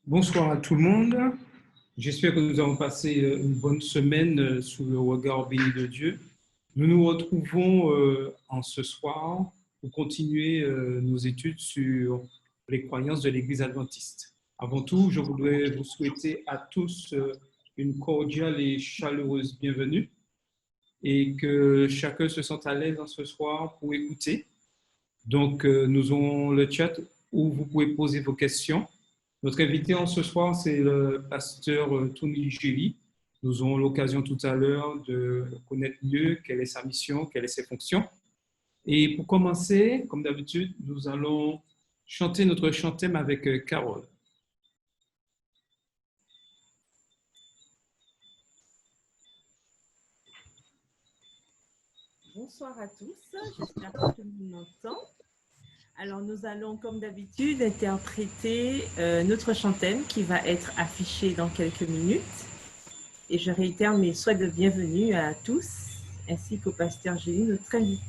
Bonsoir à tout le monde. J'espère que nous avons passé une bonne semaine sous le regard béni de Dieu. Nous nous retrouvons en ce soir pour continuer nos études sur les croyances de l'Église adventiste. Avant tout, je voudrais vous souhaiter à tous une cordiale et chaleureuse bienvenue et que chacun se sente à l'aise en ce soir pour écouter. Donc, nous aurons le chat où vous pouvez poser vos questions. Notre invité en ce soir, c'est le pasteur Tony Gély. Nous aurons l'occasion tout à l'heure de connaître mieux quelle est sa mission, quelles sont ses fonctions. Et pour commencer, comme d'habitude, nous allons chanter notre chant-thème avec Carole. Bonsoir à tous, j'espère que tout le monde m'entend. Alors nous allons comme d'habitude interpréter notre chant-thème qui va être affiché dans quelques minutes. Et je réitère mes souhaits de bienvenue à tous, ainsi qu'au pasteur Gély, notre invité.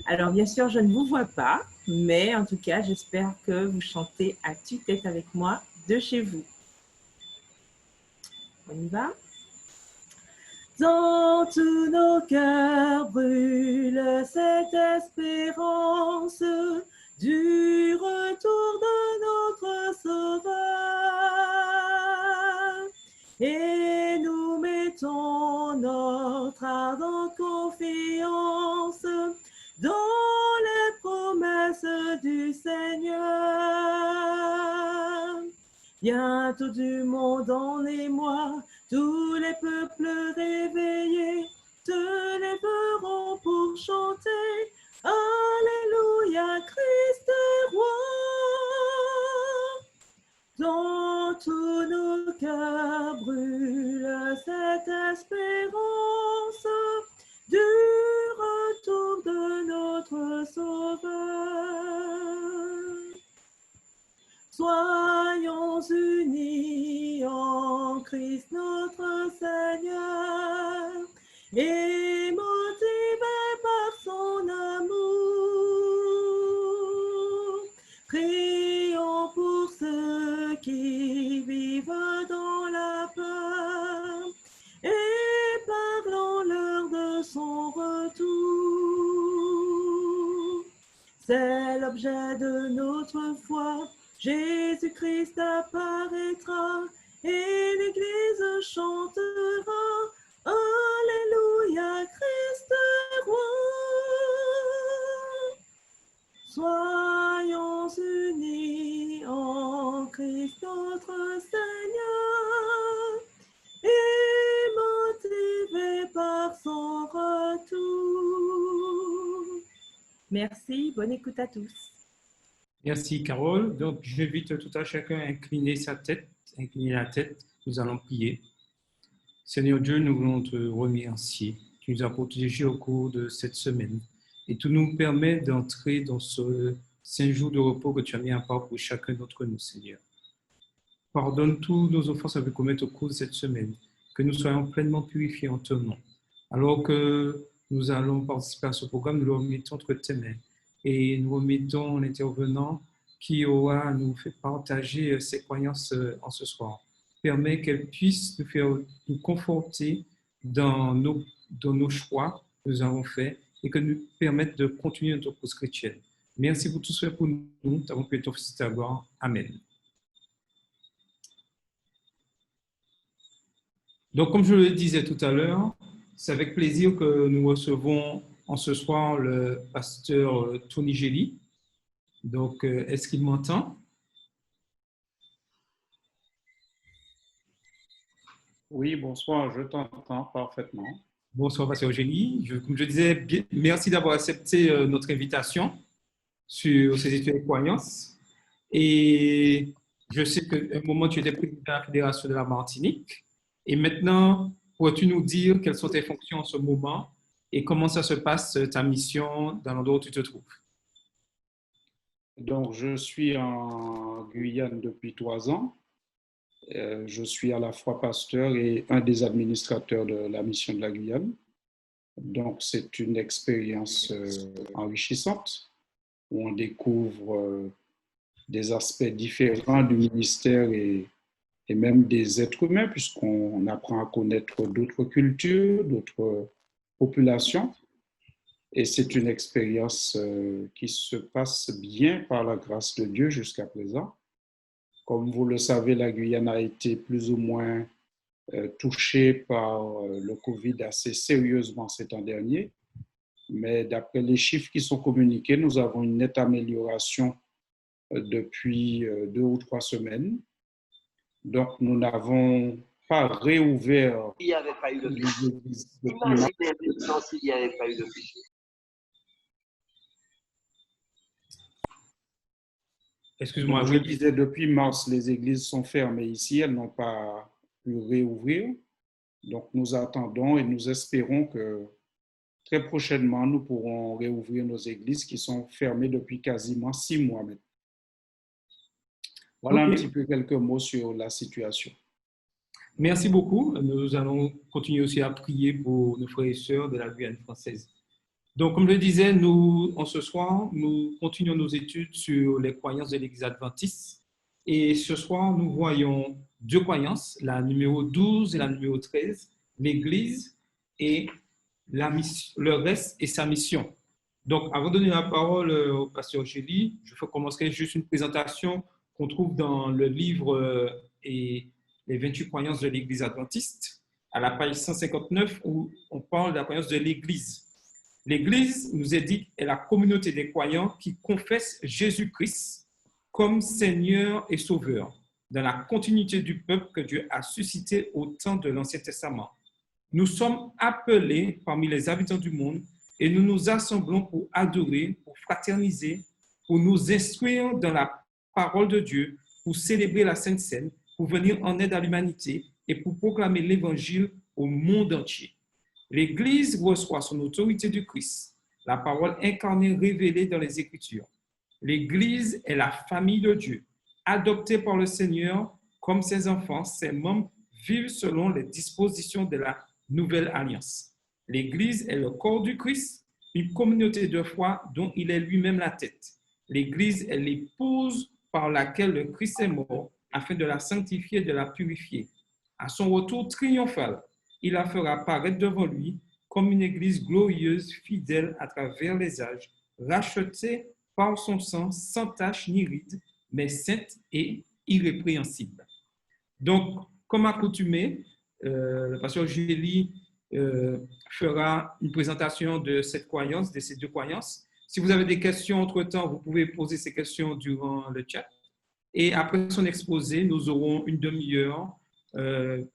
Alors bien sûr, je ne vous vois pas, mais en tout cas, j'espère que vous chantez à tue-tête avec moi de chez vous. On y va ? Dans tous nos cœurs brûle cette espérance du retour de notre Sauveur. Et nous mettons notre ardente confiance dans les promesses du Seigneur. Bientôt du monde en émoi, tous les peuples réveillés te lèveront pour chanter Alléluia, Christ est roi. Dans tous nos cœurs brûle cette espérance du retour de notre Sauveur. Soyons unis en Christ notre Seigneur et motivés par son amour. Prions pour ceux qui vivent dans la peur et parlons-leur de son retour. C'est l'objet de notre foi. Jésus-Christ apparaîtra et l'Église chantera Alléluia, Christ est roi. Soyons unis en Christ notre Seigneur et motivés par son retour. Merci, bonne écoute à tous. Merci, Carole. Donc, j'invite tout à chacun à incliner sa tête, incliner la tête. Nous allons prier. Seigneur Dieu, nous voulons te remercier. Tu nous as protégés au cours de cette semaine et tu nous permets d'entrer dans ce 5 jours de repos que tu as mis à part pour chacun d'entre nous, Seigneur. Pardonne tous nos offenses à commettre au cours de cette semaine, que nous soyons pleinement purifiés en ton nom. Alors que nous allons participer à ce programme, nous le remettons entre tes mains et nous remettons l'intervenant qui aura à nous faire partager ses croyances en ce soir. Permet qu'elle puisse nous faire nous conforter dans nos choix que nous avons faits et que nous permettent de continuer notre cause chrétienne. Merci pour tout ce que pour nous. Nous avons pu être ta gloire. Amen. Donc, comme je le disais tout à l'heure, c'est avec plaisir que nous recevons en ce soir le pasteur Tony Gély. Donc, est-ce qu'il m'entend? Oui, bonsoir, je t'entends parfaitement. Bonsoir, pasteur Gély. Comme je disais, merci d'avoir accepté notre invitation sur ces études de croyances. Et je sais qu'à un moment, tu étais président de la Fédération de la Martinique. Et maintenant, pourrais-tu nous dire quelles sont tes fonctions en ce moment et comment ça se passe, ta mission dans l'endroit où tu te trouves? Donc, je suis en Guyane depuis 3 ans. Je suis à la fois pasteur et un des administrateurs de la mission de la Guyane. Donc, c'est une expérience enrichissante où on découvre des aspects différents du ministère et même des êtres humains, puisqu'on apprend à connaître d'autres cultures, d'autres populations. Et c'est une expérience qui se passe bien par la grâce de Dieu jusqu'à présent. Comme vous le savez, la Guyane a été plus ou moins touchée par le Covid assez sérieusement ces temps derniers. Mais d'après les chiffres qui sont communiqués, nous avons une nette amélioration depuis 2 ou 3 semaines. Donc, nous n'avons pas réouvert Il n'y avait pas eu de les fichier. églises depuis mars. Imaginez maintenant s'il n'y avait pas eu de fichier. Excuse-moi, Je oui. disais, depuis mars, les églises sont fermées ici, elles n'ont pas pu réouvrir. Donc, nous attendons et nous espérons que très prochainement, nous pourrons réouvrir nos églises qui sont fermées depuis quasiment 6 mois maintenant. Voilà un petit peu quelques mots sur la situation. Merci beaucoup. Nous allons continuer aussi à prier pour nos frères et sœurs de la Guyane française. Donc, comme je le disais, ce soir, nous continuons nos études sur les croyances de l'Église adventiste. Et ce soir, nous voyons 2 croyances, la numéro 12 et la numéro 13, l'Église et le reste et sa mission. Donc, avant de donner la parole au pasteur Gély, je commencerai juste une présentation qu'on trouve dans le livre et les 28 croyances de l'Église adventiste, à la page 159, où on parle de la croyance de l'Église. L'Église, nous est dit, est la communauté des croyants qui confessent Jésus-Christ comme Seigneur et Sauveur, dans la continuité du peuple que Dieu a suscité au temps de l'Ancien Testament. Nous sommes appelés parmi les habitants du monde et nous nous assemblons pour adorer, pour fraterniser, pour nous instruire dans la parole de Dieu, pour célébrer la Sainte Seine, pour venir en aide à l'humanité et pour proclamer l'Évangile au monde entier. L'Église reçoit son autorité du Christ, la parole incarnée révélée dans les Écritures. L'Église est la famille de Dieu, adoptée par le Seigneur comme ses enfants. Ses membres vivent selon les dispositions de la nouvelle alliance. L'Église est le corps du Christ, une communauté de foi dont il est lui-même la tête. L'Église est l'épouse par laquelle le Christ est mort afin de la sanctifier et de la purifier. À son retour triomphal, il la fera paraître devant lui comme une Église glorieuse, fidèle à travers les âges, rachetée par son sang, sans tache ni ride, mais sainte et irrépréhensible. Donc, comme accoutumé, le pasteur Gély fera une présentation de cette croyance, de ces 2 croyances. Si vous avez des questions entre-temps, vous pouvez poser ces questions durant le chat. Et après son exposé, nous aurons une demi-heure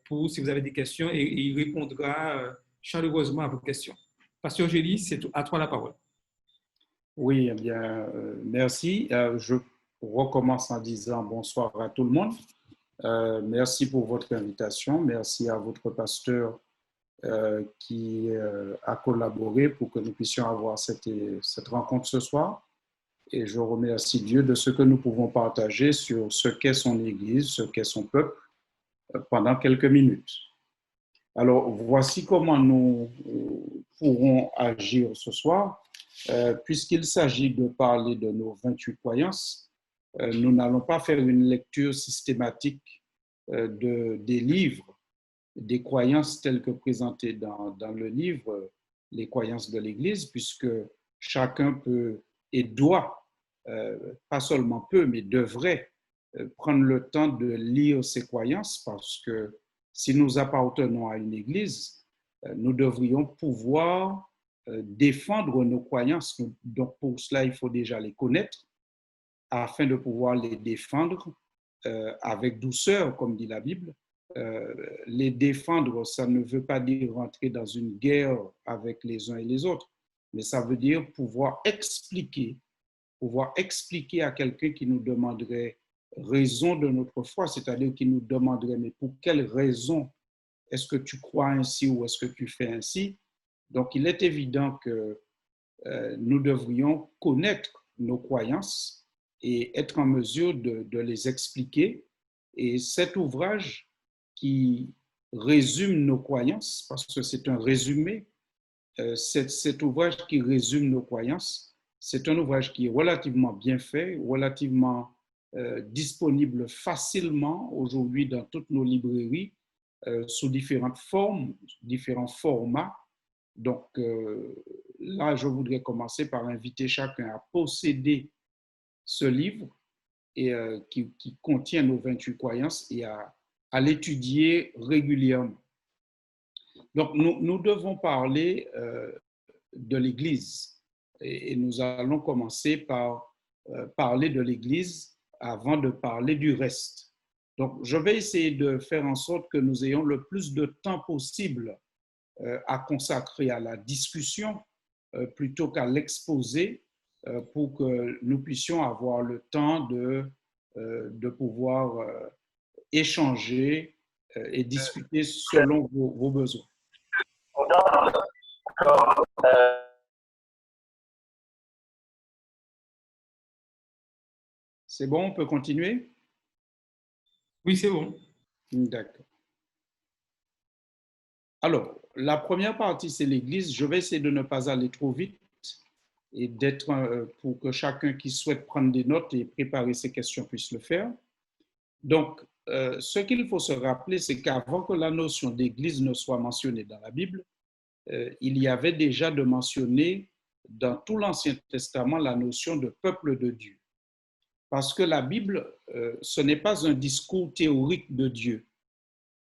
pour si vous avez des questions et il répondra chaleureusement à vos questions. Pasteur Gély, c'est à toi la parole. Oui, eh bien, merci. Je recommence en disant bonsoir à tout le monde. Merci pour votre invitation. Merci à votre pasteur qui a collaboré pour que nous puissions avoir cette rencontre ce soir. Et je remercie Dieu de ce que nous pouvons partager sur ce qu'est son Église, ce qu'est son peuple, pendant quelques minutes. Alors, voici comment nous pourrons agir ce soir. Puisqu'il s'agit de parler de nos 28 croyances, nous n'allons pas faire une lecture systématique des livres, des croyances telles que présentées dans le livre Les croyances de l'Église, puisque chacun peut et doit, pas seulement peut, mais devrait prendre le temps de lire ces croyances, parce que si nous appartenons à une Église, nous devrions pouvoir défendre nos croyances. Donc, pour cela, il faut déjà les connaître afin de pouvoir les défendre avec douceur, comme dit la Bible. Les défendre, ça ne veut pas dire rentrer dans une guerre avec les uns et les autres, mais ça veut dire pouvoir expliquer à quelqu'un qui nous demanderait raison de notre foi, c'est-à-dire qui nous demanderait, mais pour quelle raison est-ce que tu crois ainsi ou est-ce que tu fais ainsi? Donc, il est évident que nous devrions connaître nos croyances et être en mesure de les expliquer. Et cet ouvrage qui résume nos croyances, parce que c'est un résumé, cet ouvrage qui résume nos croyances, c'est un ouvrage qui est relativement bien fait, relativement disponible facilement aujourd'hui dans toutes nos librairies sous différentes formes, différents formats. Donc là, je voudrais commencer par inviter chacun à posséder ce livre et, qui contient nos 28 croyances et à l'étudier régulièrement. Donc, nous devons parler de l'Église et nous allons commencer par parler de l'Église avant de parler du reste. Donc, je vais essayer de faire en sorte que nous ayons le plus de temps possible à consacrer à la discussion plutôt qu'à l'exposer pour que nous puissions avoir le temps de pouvoir échanger et discuter selon vos besoins. C'est bon, on peut continuer? Oui, c'est bon. D'accord. Alors, la première partie, c'est l'Église. Je vais essayer de ne pas aller trop vite et d'être pour que chacun qui souhaite prendre des notes et préparer ses questions puisse le faire. Donc, ce qu'il faut se rappeler, c'est qu'avant que la notion d'Église ne soit mentionnée dans la Bible, il y avait déjà de mentionner dans tout l'Ancien Testament la notion de peuple de Dieu. Parce que la Bible, ce n'est pas un discours théorique de Dieu.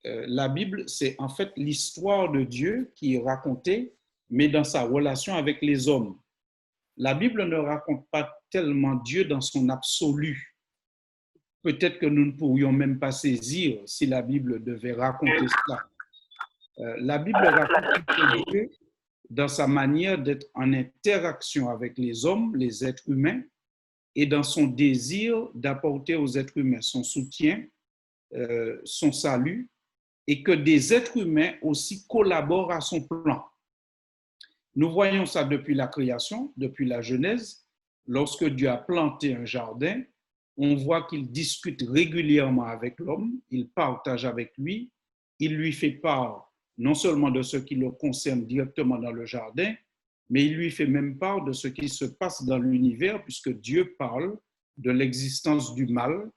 La Bible, c'est en fait l'histoire de Dieu qui est racontée, mais dans sa relation avec les hommes. La Bible ne raconte pas tellement Dieu dans son absolu. Peut-être que nous ne pourrions même pas saisir si la Bible devait raconter cela. La Bible raconte Dieu dans sa manière d'être en interaction avec les hommes, les êtres humains, et dans son désir d'apporter aux êtres humains son soutien, son salut, et que des êtres humains aussi collaborent à son plan. Nous voyons ça depuis la création, depuis la Genèse. Lorsque Dieu a planté un jardin, on voit qu'il discute régulièrement avec l'homme, il partage avec lui, il lui fait part non seulement de ce qui le concerne directement dans le jardin, mais il lui fait même part de ce qui se passe dans l'univers, puisque Dieu parle de l'existence du mal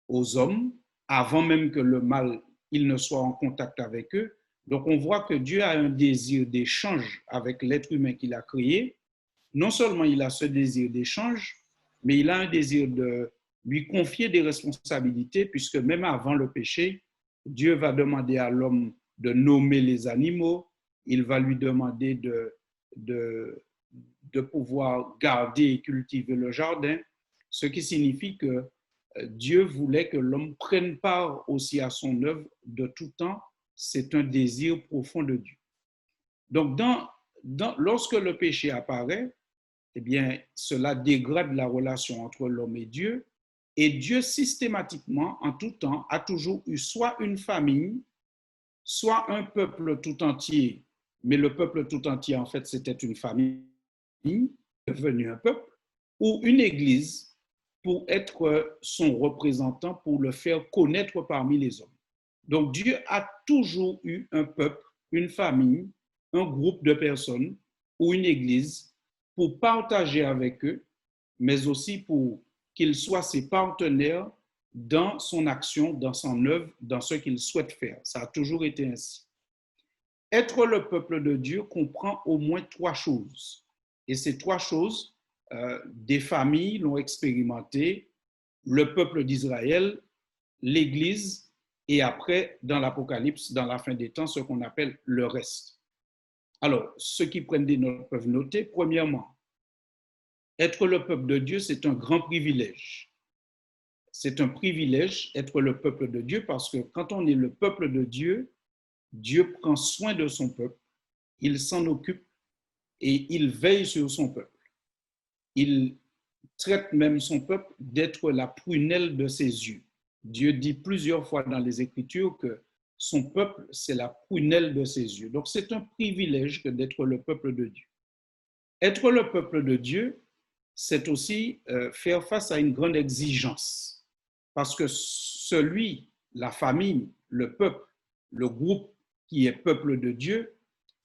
aux hommes, avant même que le mal il ne soit en contact avec eux. Donc on voit que Dieu a un désir d'échange avec l'être humain qu'il a créé. Non seulement il a ce désir d'échange, mais il a un désir de lui confier des responsabilités, puisque même avant le péché, Dieu va demander à l'homme de nommer les animaux, il va lui demander de pouvoir garder et cultiver le jardin, ce qui signifie que Dieu voulait que l'homme prenne part aussi à son œuvre de tout temps. C'est un désir profond de Dieu. Donc, lorsque le péché apparaît, eh bien, cela dégrade la relation entre l'homme et Dieu. Et Dieu, systématiquement, en tout temps, a toujours eu soit une famille, soit un peuple tout entier. Mais le peuple tout entier, en fait, c'était une famille devenue un peuple, ou une église pour être son représentant, pour le faire connaître parmi les hommes. Donc Dieu a toujours eu un peuple, une famille, un groupe de personnes ou une église pour partager avec eux, mais aussi pour qu'ils soient ses partenaires dans son action, dans son œuvre, dans ce qu'il souhaite faire. Ça a toujours été ainsi. Être le peuple de Dieu comprend au moins 3 choses. Et ces 3 choses, des familles l'ont expérimenté, le peuple d'Israël, l'Église, et après, dans l'Apocalypse, dans la fin des temps, ce qu'on appelle le reste. Alors, ceux qui prennent des notes peuvent noter. Premièrement, être le peuple de Dieu, c'est un grand privilège. C'est un privilège, être le peuple de Dieu, parce que quand on est le peuple de Dieu, Dieu prend soin de son peuple, il s'en occupe et il veille sur son peuple. Il traite même son peuple d'être la prunelle de ses yeux. Dieu dit plusieurs fois dans les Écritures que son peuple, c'est la prunelle de ses yeux. Donc, c'est un privilège que d'être le peuple de Dieu. Être le peuple de Dieu, c'est aussi faire face à une grande exigence. Parce que la famille, le peuple, le groupe qui est peuple de Dieu,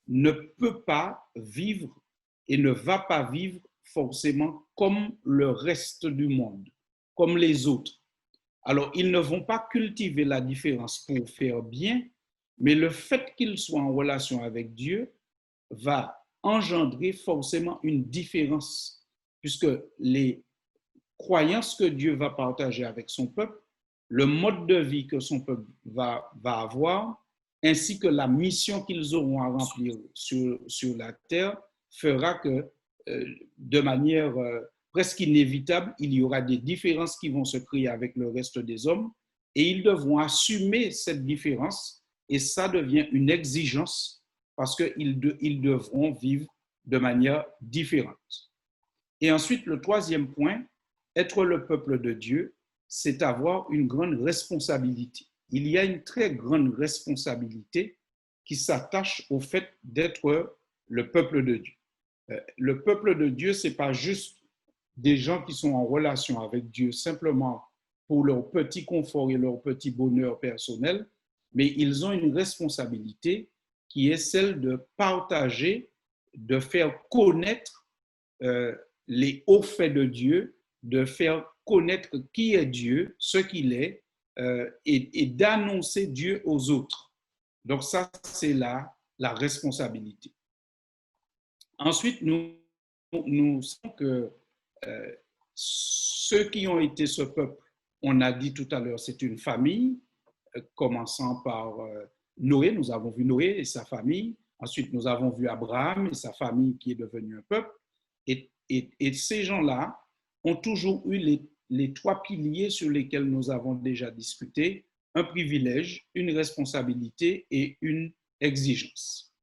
ne peut pas vivre et ne va pas vivre forcément comme le reste du monde, comme les autres. Alors, ils ne vont pas cultiver la différence pour faire bien, mais le fait qu'ils soient en relation avec Dieu va engendrer forcément une différence, puisque les croyances que Dieu va partager avec son peuple, le mode de vie que son peuple va avoir, ainsi que la mission qu'ils auront à remplir sur la terre, fera que de manière presque inévitable, il y aura des différences qui vont se créer avec le reste des hommes et ils devront assumer cette différence et ça devient une exigence parce qu'ils devront vivre de manière différente. Et ensuite, le troisième point, être le peuple de Dieu, c'est avoir une grande responsabilité. Il y a une très grande responsabilité qui s'attache au fait d'être le peuple de Dieu. Le peuple de Dieu, ce n'est pas juste des gens qui sont en relation avec Dieu simplement pour leur petit confort et leur petit bonheur personnel, mais ils ont une responsabilité qui est celle de partager, de faire connaître les hauts faits de Dieu, de faire connaître qui est Dieu, ce qu'il est, et d'annoncer Dieu aux autres. Donc ça, c'est la responsabilité. Ensuite, nous savons que ceux qui ont été ce peuple, on a dit tout à l'heure, c'est une famille, commençant par Noé, nous avons vu Noé et sa famille. Ensuite, nous avons vu Abraham et sa famille qui est devenu un peuple. Et ces gens-là ont toujours eu les trois piliers sur lesquels nous avons déjà discuté, un privilège, une responsabilité et une exigence.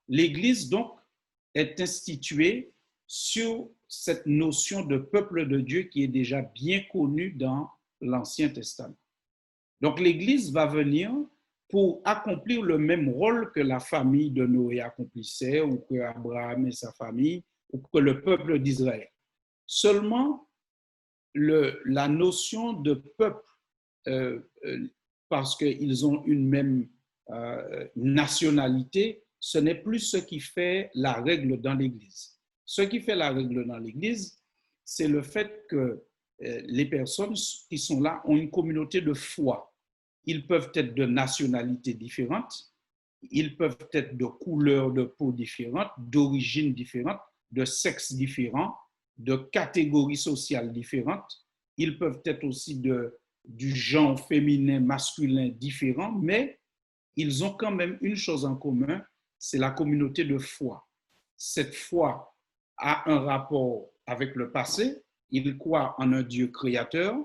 L'Église, donc, est instituée sur cette notion de peuple de Dieu qui est déjà bien connue dans l'Ancien Testament. Donc, l'Église va venir pour accomplir le même rôle que la famille de Noé accomplissait, ou que Abraham et sa famille, ou que le peuple d'Israël. Seulement, la notion de peuple, parce qu'ils ont une même nationalité, ce n'est plus ce qui fait la règle dans l'Église. Ce qui fait la règle dans l'Église, c'est le fait que les personnes qui sont là ont une communauté de foi. Ils peuvent être de nationalités différentes, ils peuvent être de couleurs de peau différentes, d'origines différentes, de sexes différents, de catégories sociales différentes. Ils peuvent être aussi du genre féminin, masculin différent, mais ils ont quand même une chose en commun, c'est la communauté de foi. Cette foi a un rapport avec le passé, ils croient en un Dieu créateur,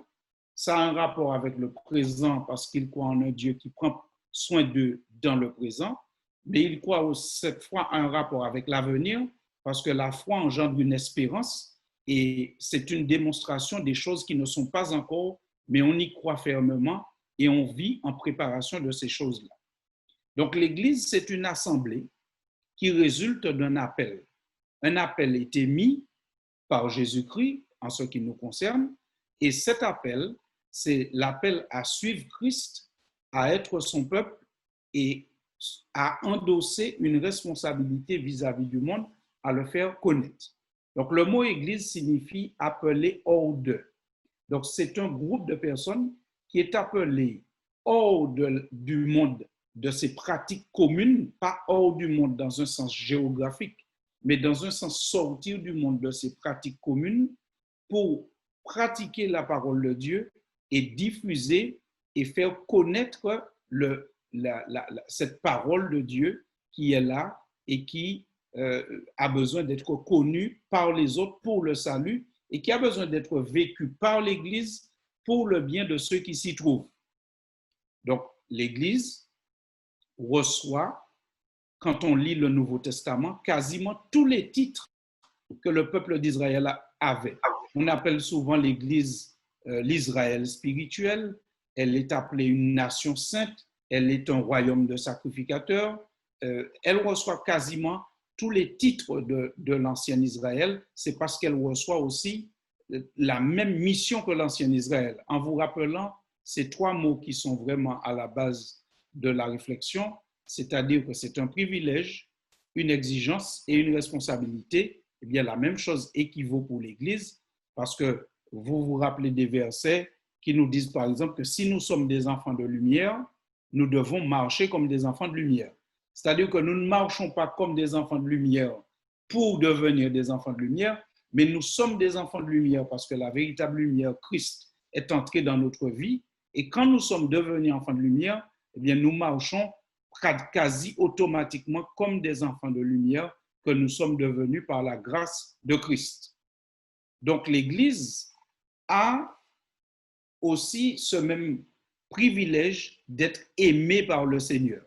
ça a un rapport avec le présent parce qu'ils croient en un Dieu qui prend soin d'eux dans le présent, mais ils croient aussi, cette foi a un rapport avec l'avenir parce que la foi engendre une espérance et c'est une démonstration des choses qui ne sont pas encore, mais on y croit fermement et on vit en préparation de ces choses-là. Donc l'Église, c'est une assemblée qui résulte d'un appel. Un appel est émis par Jésus-Christ en ce qui nous concerne, et cet appel, c'est l'appel à suivre Christ, à être son peuple et à endosser une responsabilité vis-à-vis du monde, à le faire connaître. Donc le mot Église signifie appeler hors d'eux. Donc c'est un groupe de personnes qui est appelé hors du monde de ses pratiques communes, pas hors du monde dans un sens géographique, mais dans un sens sortir du monde de ses pratiques communes pour pratiquer la parole de Dieu et diffuser et faire connaître cette parole de Dieu qui est là et qui a besoin d'être connue par les autres pour le salut et qui a besoin d'être vécue par l'Église pour le bien de ceux qui s'y trouvent. Donc, l'Église reçoit, quand on lit le Nouveau Testament, quasiment tous les titres que le peuple d'Israël avait. On appelle souvent l'Église l'Israël spirituel, elle est appelée une nation sainte, elle est un royaume de sacrificateurs, elle reçoit quasiment tous les titres de l'ancien Israël, c'est parce qu'elle reçoit aussi la même mission que l'ancien Israël. En vous rappelant ces trois mots qui sont vraiment à la base de la réflexion, c'est-à-dire que c'est un privilège, une exigence et une responsabilité, eh bien la même chose équivaut pour l'Église, parce que vous vous rappelez des versets qui nous disent par exemple que si nous sommes des enfants de lumière, nous devons marcher comme des enfants de lumière. C'est-à-dire que nous ne marchons pas comme des enfants de lumière pour devenir des enfants de lumière, mais nous sommes des enfants de lumière parce que la véritable lumière, Christ, est entrée dans notre vie. Et quand nous sommes devenus enfants de lumière, eh bien, nous marchons quasi automatiquement comme des enfants de lumière que nous sommes devenus par la grâce de Christ. Donc, l'Église a aussi ce même privilège d'être aimée par le Seigneur.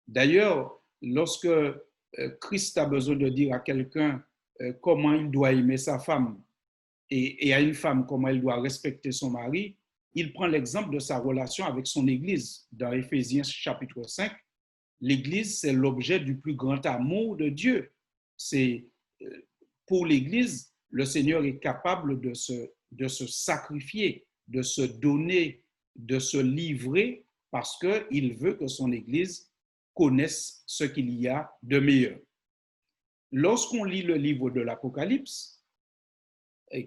D'ailleurs, lorsque Christ a besoin de dire à quelqu'un comment il doit aimer sa femme et à une femme comment elle doit respecter son mari, il prend l'exemple de sa relation avec son Église. Dans Éphésiens chapitre 5, l'Église, c'est l'objet du plus grand amour de Dieu. Pour l'Église, le Seigneur est capable de se sacrifier, de se donner, de se livrer parce qu'il veut que son Église connaisse ce qu'il y a de meilleur. Lorsqu'on lit le livre de l'Apocalypse,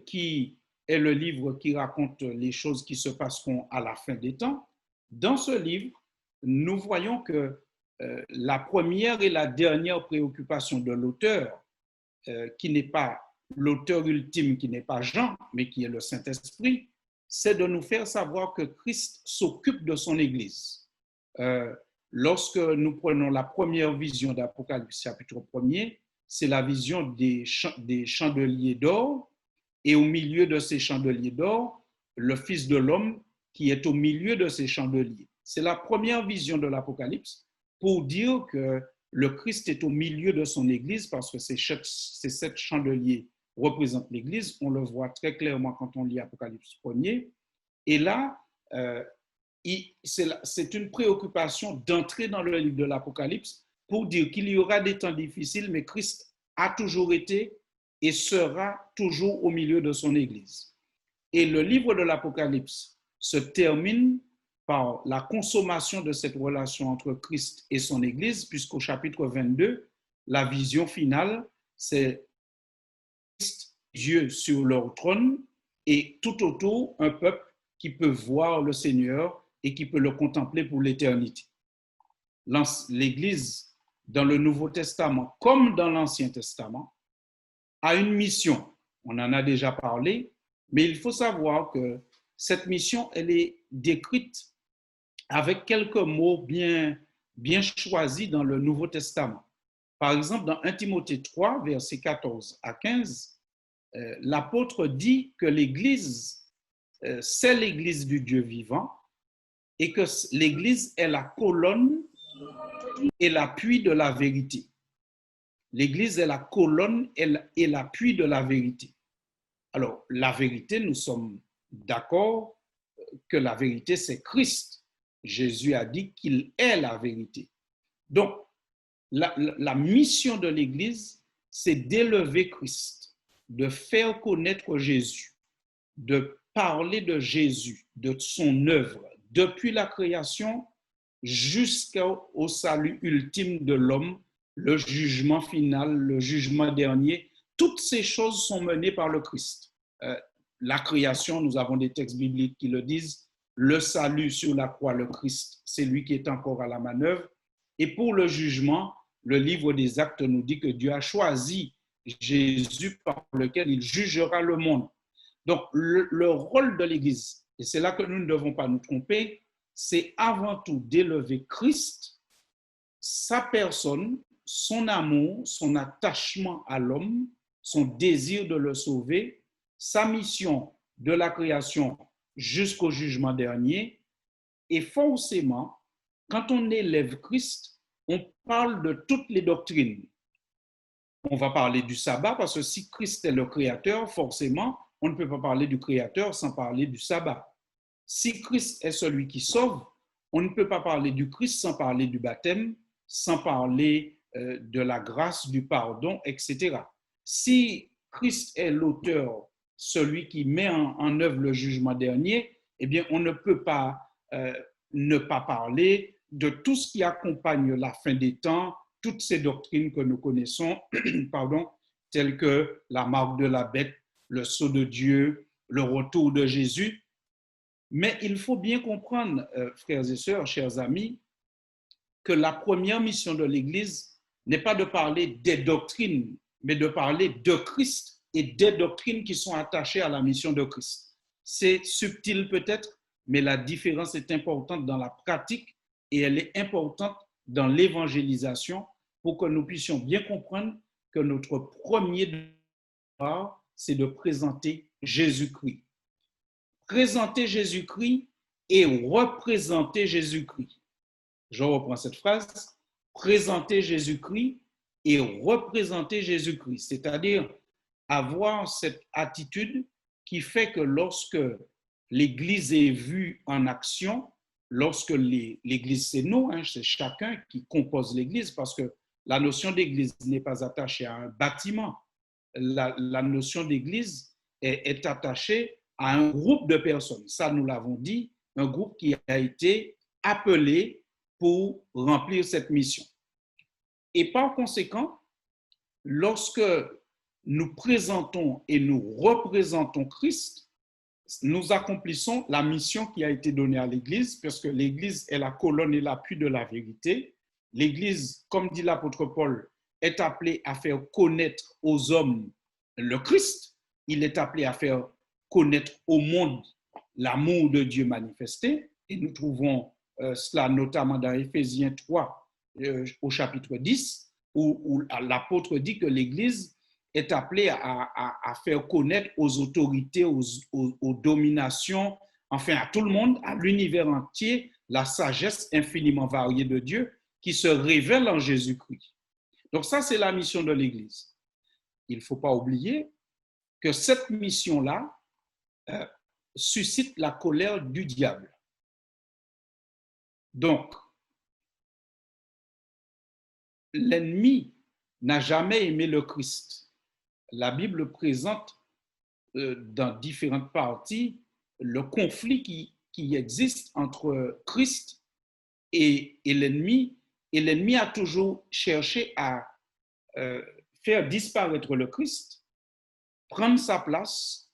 qui est le livre qui raconte les choses qui se passeront à la fin des temps, dans ce livre, nous voyons que la première et la dernière préoccupation de l'auteur, qui n'est pas l'auteur ultime, qui n'est pas Jean, mais qui est le Saint-Esprit, c'est de nous faire savoir que Christ s'occupe de son Église. Lorsque nous prenons la première vision d'Apocalypse chapitre 1er, c'est la vision des chandeliers d'or, et au milieu de ces chandeliers d'or, le Fils de l'homme qui est au milieu de ces chandeliers. C'est la première vision de l'Apocalypse pour dire que le Christ est au milieu de son Église parce que ces 7 chandeliers représentent l'Église. On le voit très clairement quand on lit Apocalypse 1er. Et là, c'est une préoccupation d'entrer dans le livre de l'Apocalypse pour dire qu'il y aura des temps difficiles, mais Christ a toujours été et sera toujours au milieu de son Église. Et le livre de l'Apocalypse se termine par la consommation de cette relation entre Christ et son Église, puisqu'au chapitre 22, la vision finale, c'est Christ, Dieu sur leur trône, et tout autour, un peuple qui peut voir le Seigneur et qui peut le contempler pour l'éternité. L'Église, dans le Nouveau Testament, comme dans l'Ancien Testament, a une mission. On en a déjà parlé, mais il faut savoir que cette mission, elle est décrite avec quelques mots bien choisis dans le Nouveau Testament. Par exemple, dans 1 Timothée 3, versets 14 à 15, l'apôtre dit que l'Église, c'est l'Église du Dieu vivant et que l'Église est la colonne et l'appui de la vérité. L'Église est la colonne et l'appui de la vérité. Alors, la vérité, nous sommes d'accord que la vérité, c'est Christ. Jésus a dit qu'il est la vérité. Donc, la mission de l'Église, c'est d'élever Christ, de faire connaître Jésus, de parler de Jésus, de son œuvre, depuis la création jusqu'au salut ultime de l'homme, le jugement final, le jugement dernier. Toutes ces choses sont menées par le Christ. La création, nous avons des textes bibliques qui le disent, le salut sur la croix, le Christ, c'est lui qui est encore à la manœuvre. Et pour le jugement, le livre des Actes nous dit que Dieu a choisi Jésus par lequel il jugera le monde. Donc, le rôle de l'Église, et c'est là que nous ne devons pas nous tromper, c'est avant tout d'élever Christ, sa personne, son amour, son attachement à l'homme, son désir de le sauver, sa mission de la création jusqu'au jugement dernier. Et forcément, quand on élève Christ, on parle de toutes les doctrines. On va parler du sabbat parce que si Christ est le créateur, forcément, on ne peut pas parler du créateur sans parler du sabbat. Si Christ est celui qui sauve, on ne peut pas parler du Christ sans parler du baptême, sans parler de la grâce, du pardon, etc. Si Christ est l'auteur, celui qui met en œuvre le jugement dernier, eh bien, on ne peut pas ne pas parler de tout ce qui accompagne la fin des temps, toutes ces doctrines que nous connaissons, pardon, telles que la marque de la bête, le sceau de Dieu, le retour de Jésus. Mais il faut bien comprendre, frères et sœurs, chers amis, que la première mission de l'Église n'est pas de parler des doctrines, mais de parler de Christ et des doctrines qui sont attachées à la mission de Christ. C'est subtil peut-être, mais la différence est importante dans la pratique et elle est importante dans l'évangélisation pour que nous puissions bien comprendre que notre premier devoir, c'est de présenter Jésus-Christ. Présenter Jésus-Christ et représenter Jésus-Christ. Je reprends cette phrase, présenter Jésus-Christ et représenter Jésus-Christ, c'est-à-dire avoir cette attitude qui fait que lorsque l'Église est vue en action, lorsque l'Église, c'est nous, c'est chacun qui compose l'Église, parce que la notion d'Église n'est pas attachée à un bâtiment. La notion d'Église est attachée à un groupe de personnes. Ça, nous l'avons dit, un groupe qui a été appelé pour remplir cette mission. Et par conséquent, lorsque nous présentons et nous représentons Christ, nous accomplissons la mission qui a été donnée à l'Église, parce que l'Église est la colonne et l'appui de la vérité. L'Église, comme dit l'apôtre Paul, est appelée à faire connaître aux hommes le Christ. Il est appelé à faire connaître au monde l'amour de Dieu manifesté. Et nous trouvons cela notamment dans Éphésiens 3, au chapitre 10, où l'apôtre dit que l'Église est appelée à faire connaître aux autorités, aux dominations, enfin à tout le monde, à l'univers entier, la sagesse infiniment variée de Dieu qui se révèle en Jésus-Christ. Donc ça, c'est la mission de l'Église. Il ne faut pas oublier que cette mission-là suscite la colère du diable. Donc, l'ennemi n'a jamais aimé le Christ. La Bible présente dans différentes parties le conflit qui existe entre Christ et l'ennemi. Et l'ennemi a toujours cherché à faire disparaître le Christ, prendre sa place,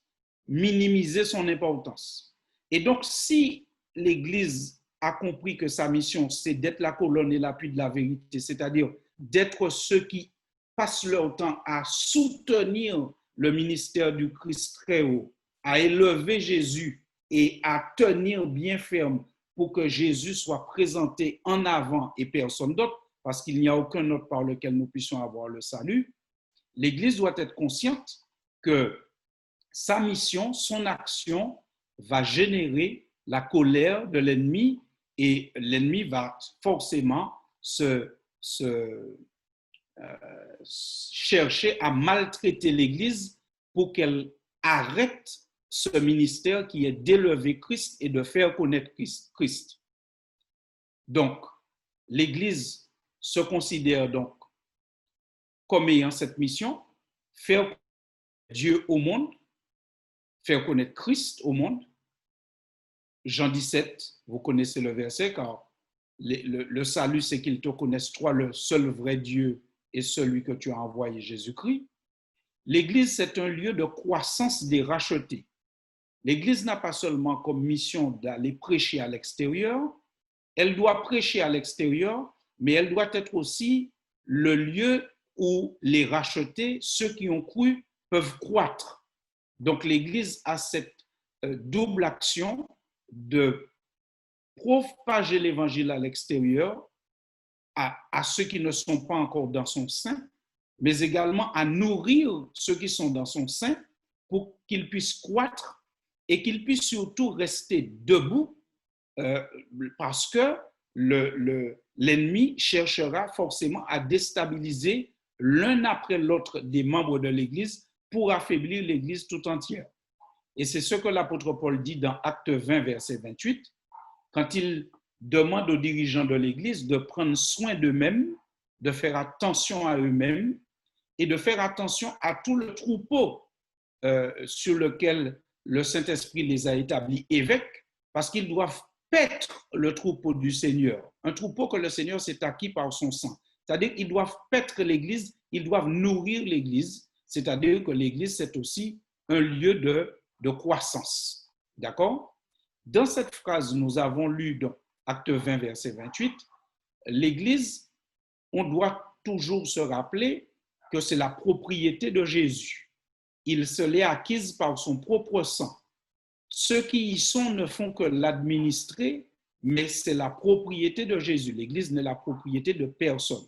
minimiser son importance. Et donc, si l'Église a compris que sa mission, c'est d'être la colonne et l'appui de la vérité, c'est-à-dire d'être ceux qui passent leur temps à soutenir le ministère du Christ très haut, à élever Jésus et à tenir bien ferme pour que Jésus soit présenté en avant et personne d'autre, parce qu'il n'y a aucun autre par lequel nous puissions avoir le salut, l'Église doit être consciente que sa mission, son action va générer la colère de l'ennemi et l'ennemi va forcément chercher à maltraiter l'Église pour qu'elle arrête ce ministère qui est d'élever Christ et de faire connaître Christ. Donc, l'Église se considère donc comme ayant cette mission, faire connaître Dieu au monde, faire connaître Christ au monde. Jean 17, vous connaissez le verset, car le salut, c'est qu'ils te connaissent, toi, le seul vrai Dieu et celui que tu as envoyé, Jésus-Christ. L'Église, c'est un lieu de croissance des rachetés. L'Église n'a pas seulement comme mission d'aller prêcher à l'extérieur, elle doit prêcher à l'extérieur, mais elle doit être aussi le lieu où les rachetés, ceux qui ont cru, peuvent croître. Donc l'Église a cette double action de propager l'Évangile à l'extérieur, à ceux qui ne sont pas encore dans son sein, mais également à nourrir ceux qui sont dans son sein pour qu'ils puissent croître et qu'ils puissent surtout rester debout parce que l'ennemi cherchera forcément à déstabiliser l'un après l'autre des membres de l'Église pour affaiblir l'Église tout entière. Et c'est ce que l'apôtre Paul dit dans Acte 20, verset 28, quand il demande aux dirigeants de l'Église de prendre soin d'eux-mêmes, de faire attention à eux-mêmes et de faire attention à tout le troupeau sur lequel le Saint-Esprit les a établis évêques, parce qu'ils doivent paître le troupeau du Seigneur, un troupeau que le Seigneur s'est acquis par son sang. C'est-à-dire qu'ils doivent paître l'Église, ils doivent nourrir l'Église, c'est-à-dire que l'Église, c'est aussi un lieu de croissance. D'accord? Dans cette phrase, nous avons lu dans Acte 20, verset 28, l'Église, on doit toujours se rappeler que c'est la propriété de Jésus. Il se l'est acquise par son propre sang. Ceux qui y sont ne font que l'administrer, mais c'est la propriété de Jésus. L'Église n'est la propriété de personne.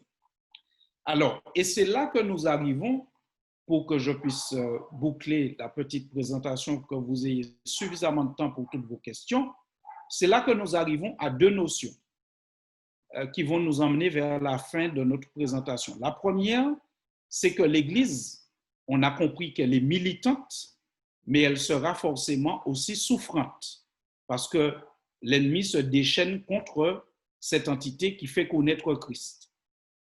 Alors, et c'est là que nous arrivons, pour que je puisse boucler la petite présentation, que vous ayez suffisamment de temps pour toutes vos questions, c'est là que nous arrivons à deux notions qui vont nous emmener vers la fin de notre présentation. La première, c'est que l'Église, on a compris qu'elle est militante, mais elle sera forcément aussi souffrante, parce que l'ennemi se déchaîne contre cette entité qui fait connaître Christ.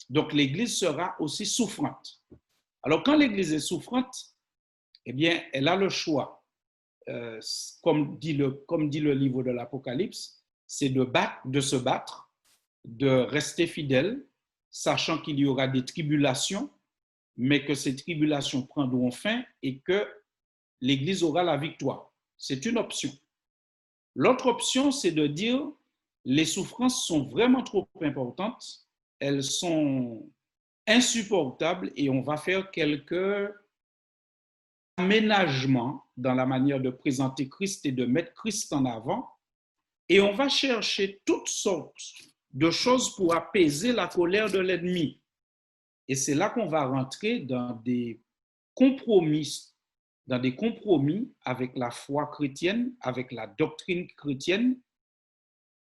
Donc l'Église sera aussi souffrante. Alors quand l'Église est souffrante, eh bien, elle a le choix, comme dit le livre de l'Apocalypse, c'est de se battre, de rester fidèle, sachant qu'il y aura des tribulations, mais que ces tribulations prendront fin et que l'Église aura la victoire. C'est une option. L'autre option, c'est de dire les souffrances sont vraiment trop importantes, elles sont insupportables et on va faire quelques aménagements dans la manière de présenter Christ et de mettre Christ en avant et on va chercher toutes sortes de choses pour apaiser la colère de l'ennemi. Et c'est là qu'on va rentrer dans des compromis avec la foi chrétienne, avec la doctrine chrétienne.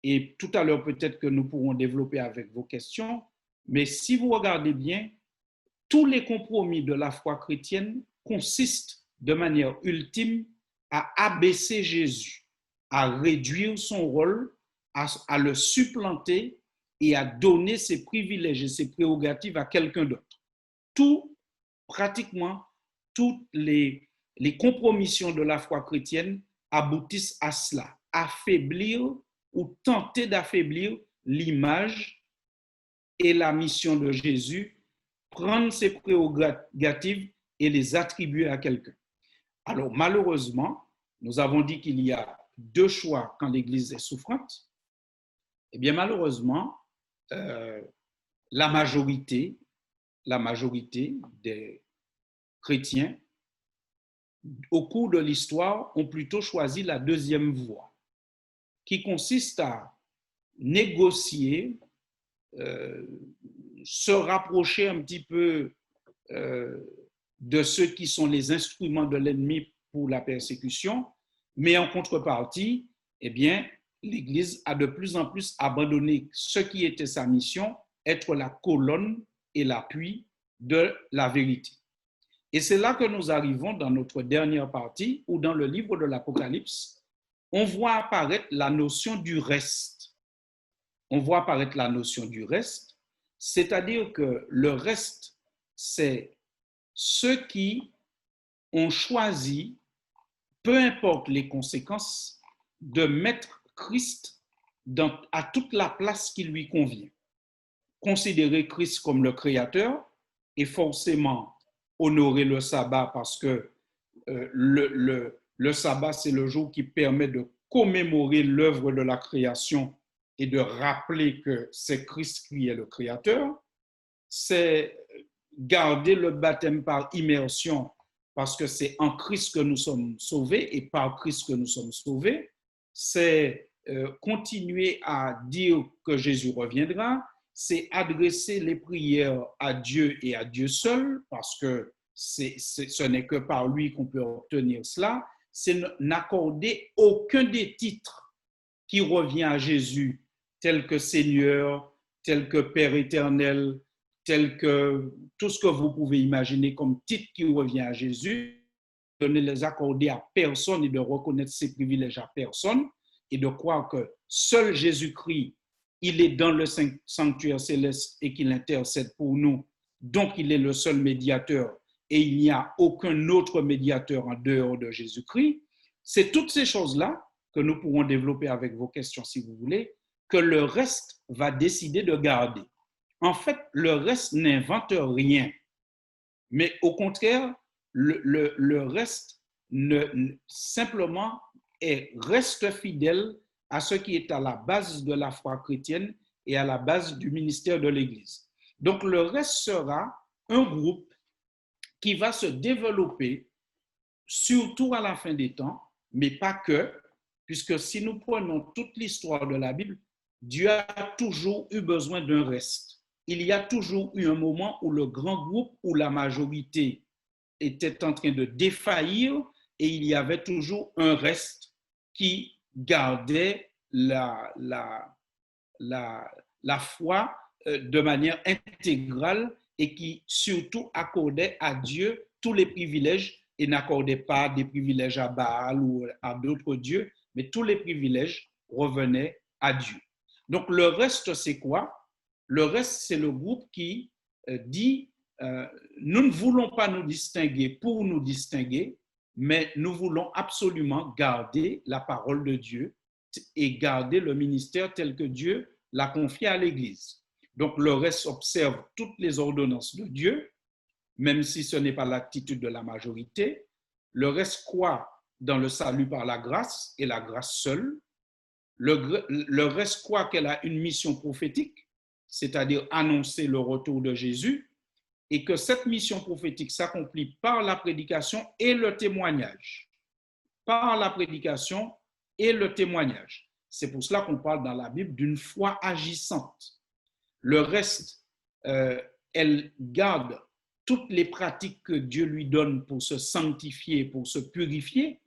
Et tout à l'heure, peut-être que nous pourrons développer avec vos questions. Mais si vous regardez bien, tous les compromis de la foi chrétienne consistent de manière ultime à abaisser Jésus, à réduire son rôle, à le supplanter et à donner ses privilèges et ses prérogatives à quelqu'un d'autre. Pratiquement, toutes les compromissions de la foi chrétienne aboutissent à cela, affaiblir ou tenter d'affaiblir l'image et la mission de Jésus, prendre ses prérogatives et les attribuer à quelqu'un. Alors malheureusement, nous avons dit qu'il y a deux choix quand l'Église est souffrante. Eh bien malheureusement, la majorité des chrétiens au cours de l'histoire ont plutôt choisi la deuxième voie, qui consiste à négocier, se rapprocher un petit peu de ceux qui sont les instruments de l'ennemi pour la persécution, mais en contrepartie, eh bien, l'Église a de plus en plus abandonné ce qui était sa mission, être la colonne et l'appui de la vérité. Et c'est là que nous arrivons dans notre dernière partie, où dans le livre de l'Apocalypse, on voit apparaître la notion du reste. On voit apparaître la notion du reste, c'est-à-dire que le reste, c'est ceux qui ont choisi, peu importe les conséquences, de mettre Christ à toute la place qui lui convient. Considérer Christ comme le Créateur et forcément honorer le sabbat parce que le sabbat, c'est le jour qui permet de commémorer l'œuvre de la création et de rappeler que c'est Christ qui est le Créateur. C'est garder le baptême par immersion parce que c'est en Christ que nous sommes sauvés et par Christ que nous sommes sauvés. C'est continuer à dire que Jésus reviendra. C'est adresser les prières à Dieu et à Dieu seul, parce que ce n'est que par lui qu'on peut obtenir cela. C'est n'accorder aucun des titres qui revient à Jésus, tel que Seigneur, tel que Père éternel, tel que tout ce que vous pouvez imaginer comme titre qui revient à Jésus, de ne les accorder à personne et de reconnaître ses privilèges à personne, et de croire que seul Jésus-Christ, il est dans le sanctuaire céleste et qu'il intercède pour nous. Donc, il est le seul médiateur et il n'y a aucun autre médiateur en dehors de Jésus-Christ. C'est toutes ces choses-là que nous pourrons développer avec vos questions si vous voulez, que le reste va décider de garder. En fait, le reste n'invente rien. Mais au contraire, le reste simplement reste fidèle à ce qui est à la base de la foi chrétienne et à la base du ministère de l'Église. Donc, le reste sera un groupe qui va se développer, surtout à la fin des temps, mais pas que, puisque si nous prenons toute l'histoire de la Bible, Dieu a toujours eu besoin d'un reste. Il y a toujours eu un moment où le grand groupe, où la majorité était en train de défaillir, et il y avait toujours un reste qui gardait la foi de manière intégrale et qui surtout accordait à Dieu tous les privilèges et n'accordait pas des privilèges à Baal ou à d'autres dieux, mais tous les privilèges revenaient à Dieu. Donc le reste, c'est quoi? Le reste, c'est le groupe qui dit nous ne voulons pas nous distinguer pour nous distinguer, mais nous voulons absolument garder la parole de Dieu et garder le ministère tel que Dieu l'a confié à l'Église. Donc le reste observe toutes les ordonnances de Dieu, même si ce n'est pas l'attitude de la majorité. Le reste croit dans le salut par la grâce et la grâce seule. Le reste croit qu'elle a une mission prophétique, c'est-à-dire annoncer le retour de Jésus, et que cette mission prophétique s'accomplit par la prédication et le témoignage. Par la prédication et le témoignage. C'est pour cela qu'on parle dans la Bible d'une foi agissante. Le reste, elle garde toutes les pratiques que Dieu lui donne pour se sanctifier, pour se purifier,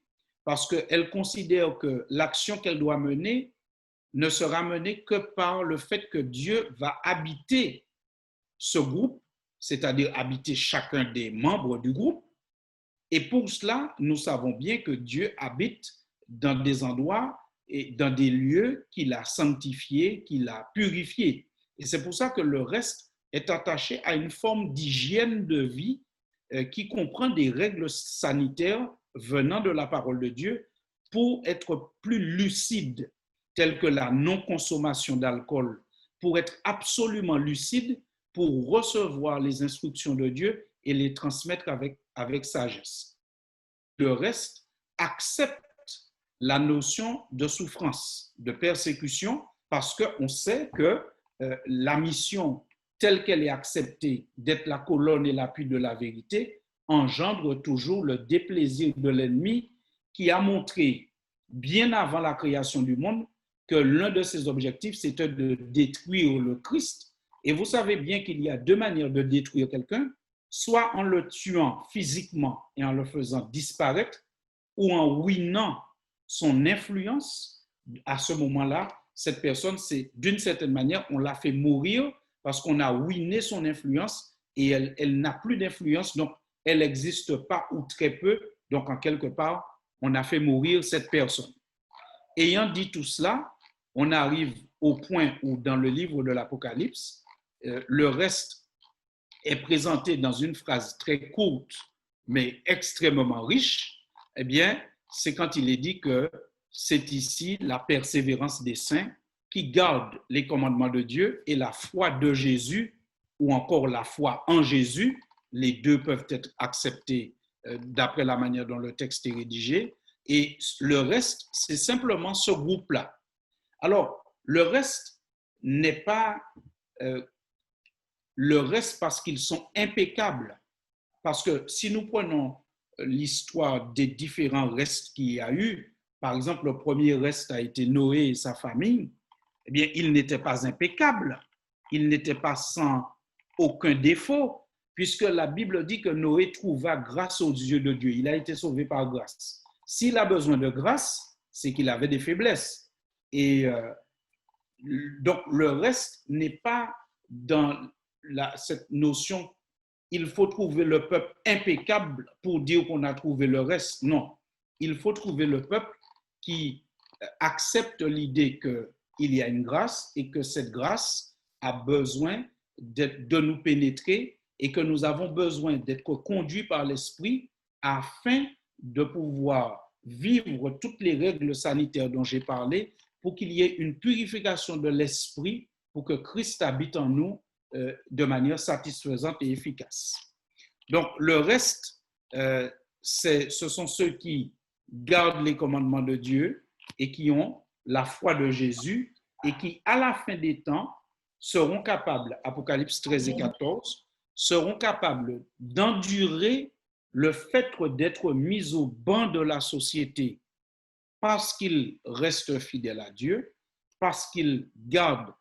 parce qu'elle considère que l'action qu'elle doit mener ne sera menée que par le fait que Dieu va habiter ce groupe, c'est-à-dire habiter chacun des membres du groupe. Et pour cela, nous savons bien que Dieu habite dans des endroits et dans des lieux qu'il a sanctifiés, qu'il a purifiés. Et c'est pour ça que le reste est attaché à une forme d'hygiène de vie qui comprend des règles sanitaires venant de la parole de Dieu pour être plus lucide, telles que la non-consommation d'alcool, pour être absolument lucide, pour recevoir les instructions de Dieu et les transmettre avec sagesse. Le reste accepte la notion de souffrance, de persécution, parce qu'on sait que la mission telle qu'elle est acceptée d'être la colonne et l'appui de la vérité engendre toujours le déplaisir de l'ennemi qui a montré bien avant la création du monde que l'un de ses objectifs c'était de détruire le Christ. Et vous savez bien qu'il y a deux manières de détruire quelqu'un, soit en le tuant physiquement et en le faisant disparaître, ou en ruinant son influence. À ce moment-là, cette personne, c'est d'une certaine manière, on l'a fait mourir parce qu'on a ruiné son influence et elle n'a plus d'influence, donc elle n'existe pas ou très peu. Donc, en quelque part, on a fait mourir cette personne. Ayant dit tout cela, on arrive au point où, dans le livre de l'Apocalypse, le reste est présenté dans une phrase très courte, mais extrêmement riche. Eh bien, c'est quand il est dit que c'est ici la persévérance des saints qui gardent les commandements de Dieu et la foi de Jésus, ou encore la foi en Jésus. Les deux peuvent être acceptés d'après la manière dont le texte est rédigé. Et le reste, c'est simplement ce groupe-là. Alors, le reste n'est pas le reste parce qu'ils sont impeccables. Parce que si nous prenons l'histoire des différents restes qu'il y a eu, par exemple, le premier reste a été Noé et sa famille, eh bien, il n'était pas impeccable, il n'était pas sans aucun défaut, puisque la Bible dit que Noé trouva grâce aux yeux de Dieu. Il a été sauvé par grâce. S'il a besoin de grâce, c'est qu'il avait des faiblesses. Et donc, le reste n'est pas dans cette notion il faut trouver le peuple impeccable pour dire qu'on a trouvé le reste. Non, il faut trouver le peuple qui accepte l'idée qu'il y a une grâce et que cette grâce a besoin de nous pénétrer et que nous avons besoin d'être conduits par l'Esprit afin de pouvoir vivre toutes les règles sanitaires dont j'ai parlé pour qu'il y ait une purification de l'Esprit pour que Christ habite en nous de manière satisfaisante et efficace. Donc, le reste, ce sont ceux qui gardent les commandements de Dieu et qui ont la foi de Jésus et qui, à la fin des temps, seront capables, Apocalypse 13 et 14, seront capables d'endurer le fait d'être mis au banc de la société parce qu'ils restent fidèles à Dieu, parce qu'ils gardent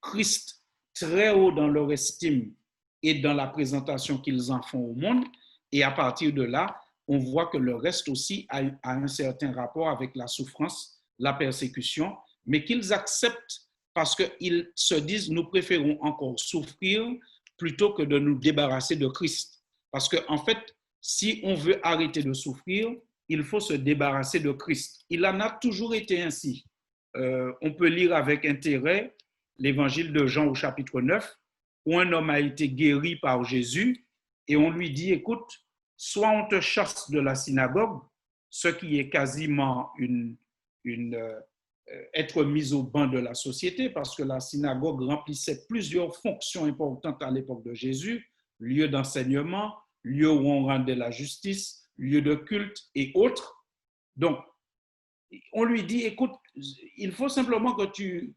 Christ très haut dans leur estime et dans la présentation qu'ils en font au monde. Et à partir de là, on voit que le reste aussi a un certain rapport avec la souffrance, la persécution, mais qu'ils acceptent parce qu'ils se disent, nous préférons encore souffrir plutôt que de nous débarrasser de Christ. Parce qu'en fait, si on veut arrêter de souffrir, il faut se débarrasser de Christ. Il en a toujours été ainsi. On peut lire avec intérêt l'évangile de Jean au chapitre 9, où un homme a été guéri par Jésus et on lui dit, écoute, soit on te chasse de la synagogue, ce qui est quasiment être mis au banc de la société, parce que la synagogue remplissait plusieurs fonctions importantes à l'époque de Jésus, lieu d'enseignement, lieu où on rendait la justice, lieu de culte et autres. Donc, on lui dit, écoute, il faut simplement que tu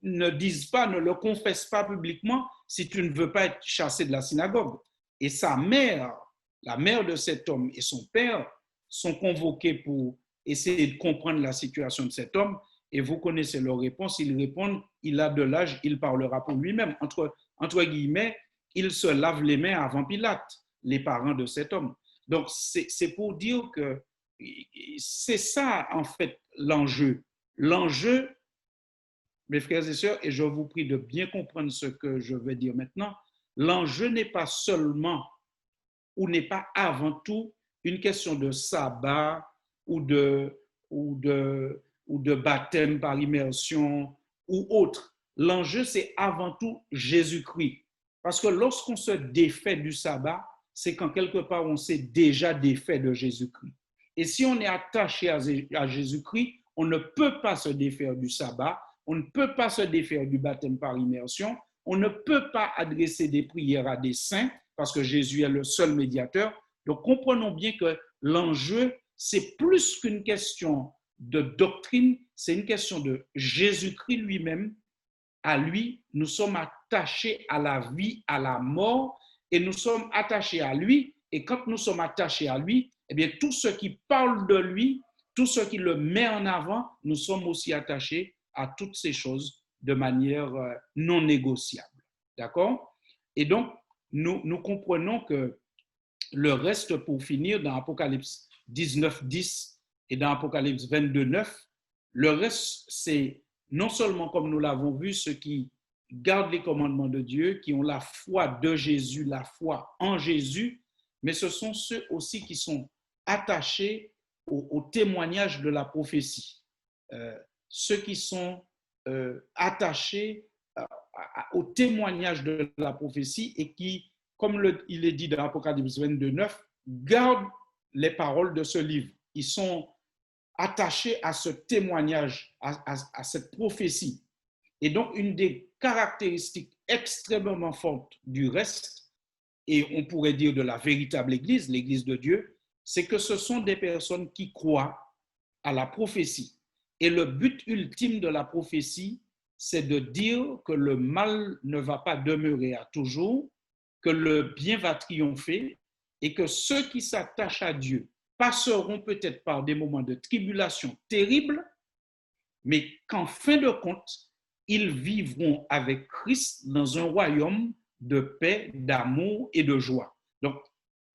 ne dises pas, ne le confesses pas publiquement si tu ne veux pas être chassé de la synagogue. Et sa mère, la mère de cet homme et son père sont convoqués pour essayer de comprendre la situation de cet homme. Et vous connaissez leur réponse. Ils répondent, il a de l'âge, il parlera pour lui-même. Entre guillemets, il se lave les mains avant Pilate, les parents de cet homme. Donc, c'est pour dire que c'est ça, en fait, l'enjeu. L'enjeu, mes frères et sœurs, et je vous prie de bien comprendre ce que je vais dire maintenant, l'enjeu n'est pas seulement ou n'est pas avant tout une question de sabbat ou de baptême par immersion ou autre. L'enjeu, c'est avant tout Jésus-Christ. Parce que lorsqu'on se défait du sabbat, c'est quand quelque part on s'est déjà défait de Jésus-Christ. Et si on est attaché à Jésus-Christ, on ne peut pas se défaire du sabbat, on ne peut pas se défaire du baptême par immersion, on ne peut pas adresser des prières à des saints parce que Jésus est le seul médiateur. Donc comprenons bien que l'enjeu, c'est plus qu'une question de doctrine, c'est une question de Jésus-Christ lui-même. À lui, nous sommes attachés à la vie, à la mort, et nous sommes attachés à lui. Et quand nous sommes attachés à lui, eh bien, tout ce qui parle de lui, tout ce qui le met en avant, nous sommes aussi attachés à toutes ces choses de manière non négociable. D'accord? Et donc, nous comprenons que le reste, pour finir, dans Apocalypse 19, 10 et dans Apocalypse 22, 9, le reste, c'est non seulement, comme nous l'avons vu, ceux qui gardent les commandements de Dieu, qui ont la foi de Jésus, la foi en Jésus, mais ce sont ceux aussi qui sont attachés au témoignage de la prophétie. Ceux qui sont attachés au témoignage de la prophétie et qui, comme il est dit dans Apocalypse 22, 9, gardent les paroles de ce livre. Ils sont attachés à ce témoignage, à cette prophétie. Et donc, une des caractéristiques extrêmement fortes du reste, et on pourrait dire de la véritable Église, l'Église de Dieu, c'est que ce sont des personnes qui croient à la prophétie. Et le but ultime de la prophétie, c'est de dire que le mal ne va pas demeurer à toujours, que le bien va triompher et que ceux qui s'attachent à Dieu passeront peut-être par des moments de tribulation terribles, mais qu'en fin de compte, ils vivront avec Christ dans un royaume de paix, d'amour et de joie. Donc,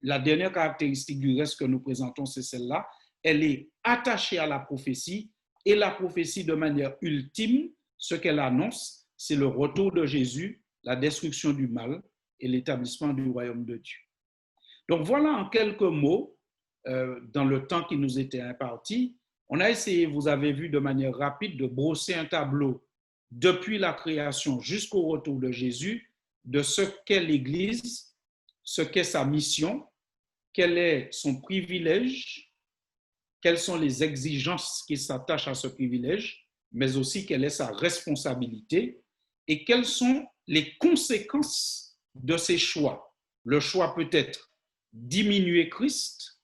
la dernière caractéristique du reste que nous présentons, c'est celle-là. Elle est attachée à la prophétie et la prophétie de manière ultime, ce qu'elle annonce, c'est le retour de Jésus, la destruction du mal et l'établissement du royaume de Dieu. Donc, voilà en quelques mots, dans le temps qui nous était imparti, on a essayé, vous avez vu de manière rapide, de brosser un tableau depuis la création jusqu'au retour de Jésus, de ce qu'est l'Église, ce qu'est sa mission, quel est son privilège, quelles sont les exigences qui s'attachent à ce privilège, mais aussi quelle est sa responsabilité et quelles sont les conséquences de ses choix. Le choix peut être diminuer Christ,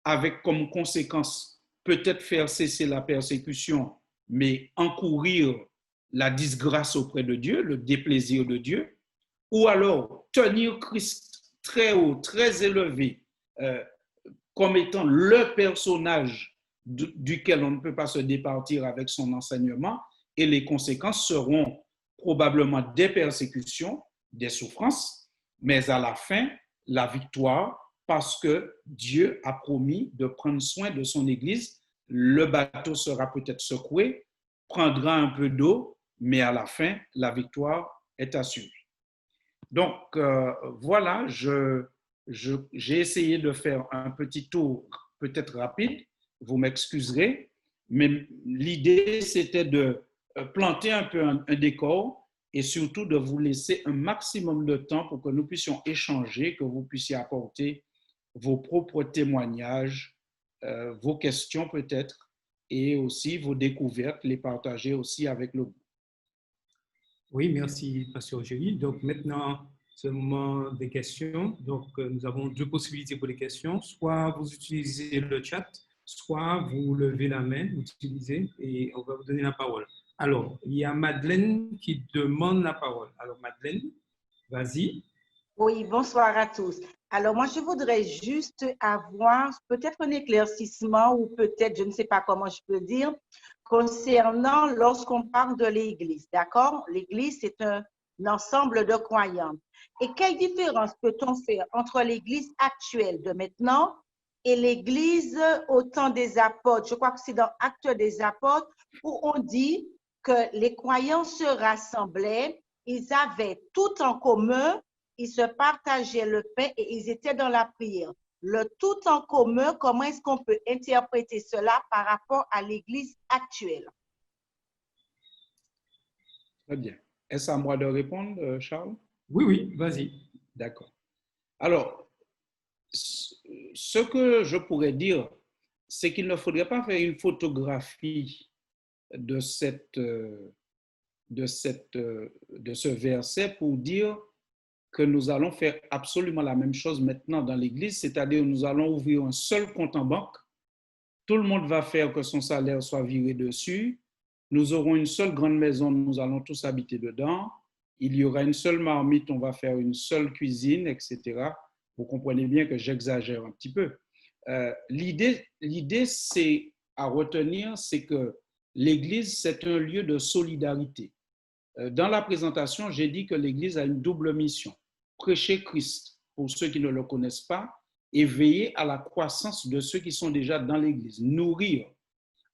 avec comme conséquence peut-être faire cesser la persécution, mais encourir la disgrâce auprès de Dieu, le déplaisir de Dieu, ou alors tenir Christ très haut, très élevé, comme étant le personnage duquel on ne peut pas se départir avec son enseignement, et les conséquences seront probablement des persécutions, des souffrances, mais à la fin, la victoire, parce que Dieu a promis de prendre soin de son Église. Le bateau sera peut-être secoué, prendra un peu d'eau, mais à la fin, la victoire est assurée. Donc, voilà, j'ai essayé de faire un petit tour peut-être rapide, vous m'excuserez, mais l'idée, c'était de planter un peu un décor et surtout de vous laisser un maximum de temps pour que nous puissions échanger, que vous puissiez apporter vos propres témoignages, vos questions peut-être, et aussi vos découvertes, les partager aussi avec le groupe. Oui, merci, Pasteur Géry. Donc maintenant, c'est le moment des questions. Donc, nous avons deux possibilités pour les questions. Soit vous utilisez le chat, soit vous levez la main, vous utilisez, et on va vous donner la parole. Alors, il y a Madeleine qui demande la parole. Alors, Madeleine, vas-y. Oui, bonsoir à tous. Alors, moi, je voudrais juste avoir peut-être un éclaircissement ou peut-être, je ne sais pas comment je peux dire, concernant lorsqu'on parle de l'Église, d'accord? L'Église, c'est un ensemble de croyants. Et quelle différence peut-on faire entre l'Église actuelle de maintenant et l'Église au temps des apôtres? Je crois que c'est dans Actes des apôtres où on dit que les croyants se rassemblaient, ils avaient tout en commun, ils se partageaient le pain et ils étaient dans la prière. Le tout en commun, comment est-ce qu'on peut interpréter cela par rapport à l'Église actuelle? Très bien. Est-ce à moi de répondre, Charles? Oui, oui, vas-y. D'accord. Alors, ce que je pourrais dire, c'est qu'il ne faudrait pas faire une photographie de ce verset pour dire que nous allons faire absolument la même chose maintenant dans l'Église, c'est-à-dire nous allons ouvrir un seul compte en banque, tout le monde va faire que son salaire soit viré dessus, nous aurons une seule grande maison, nous allons tous habiter dedans, il y aura une seule marmite, on va faire une seule cuisine, etc. Vous comprenez bien que j'exagère un petit peu. L'idée, c'est à retenir, c'est que l'Église, c'est un lieu de solidarité. Dans la présentation, j'ai dit que l'Église a une double mission. Prêcher Christ pour ceux qui ne le connaissent pas et veiller à la croissance de ceux qui sont déjà dans l'Église. Nourrir.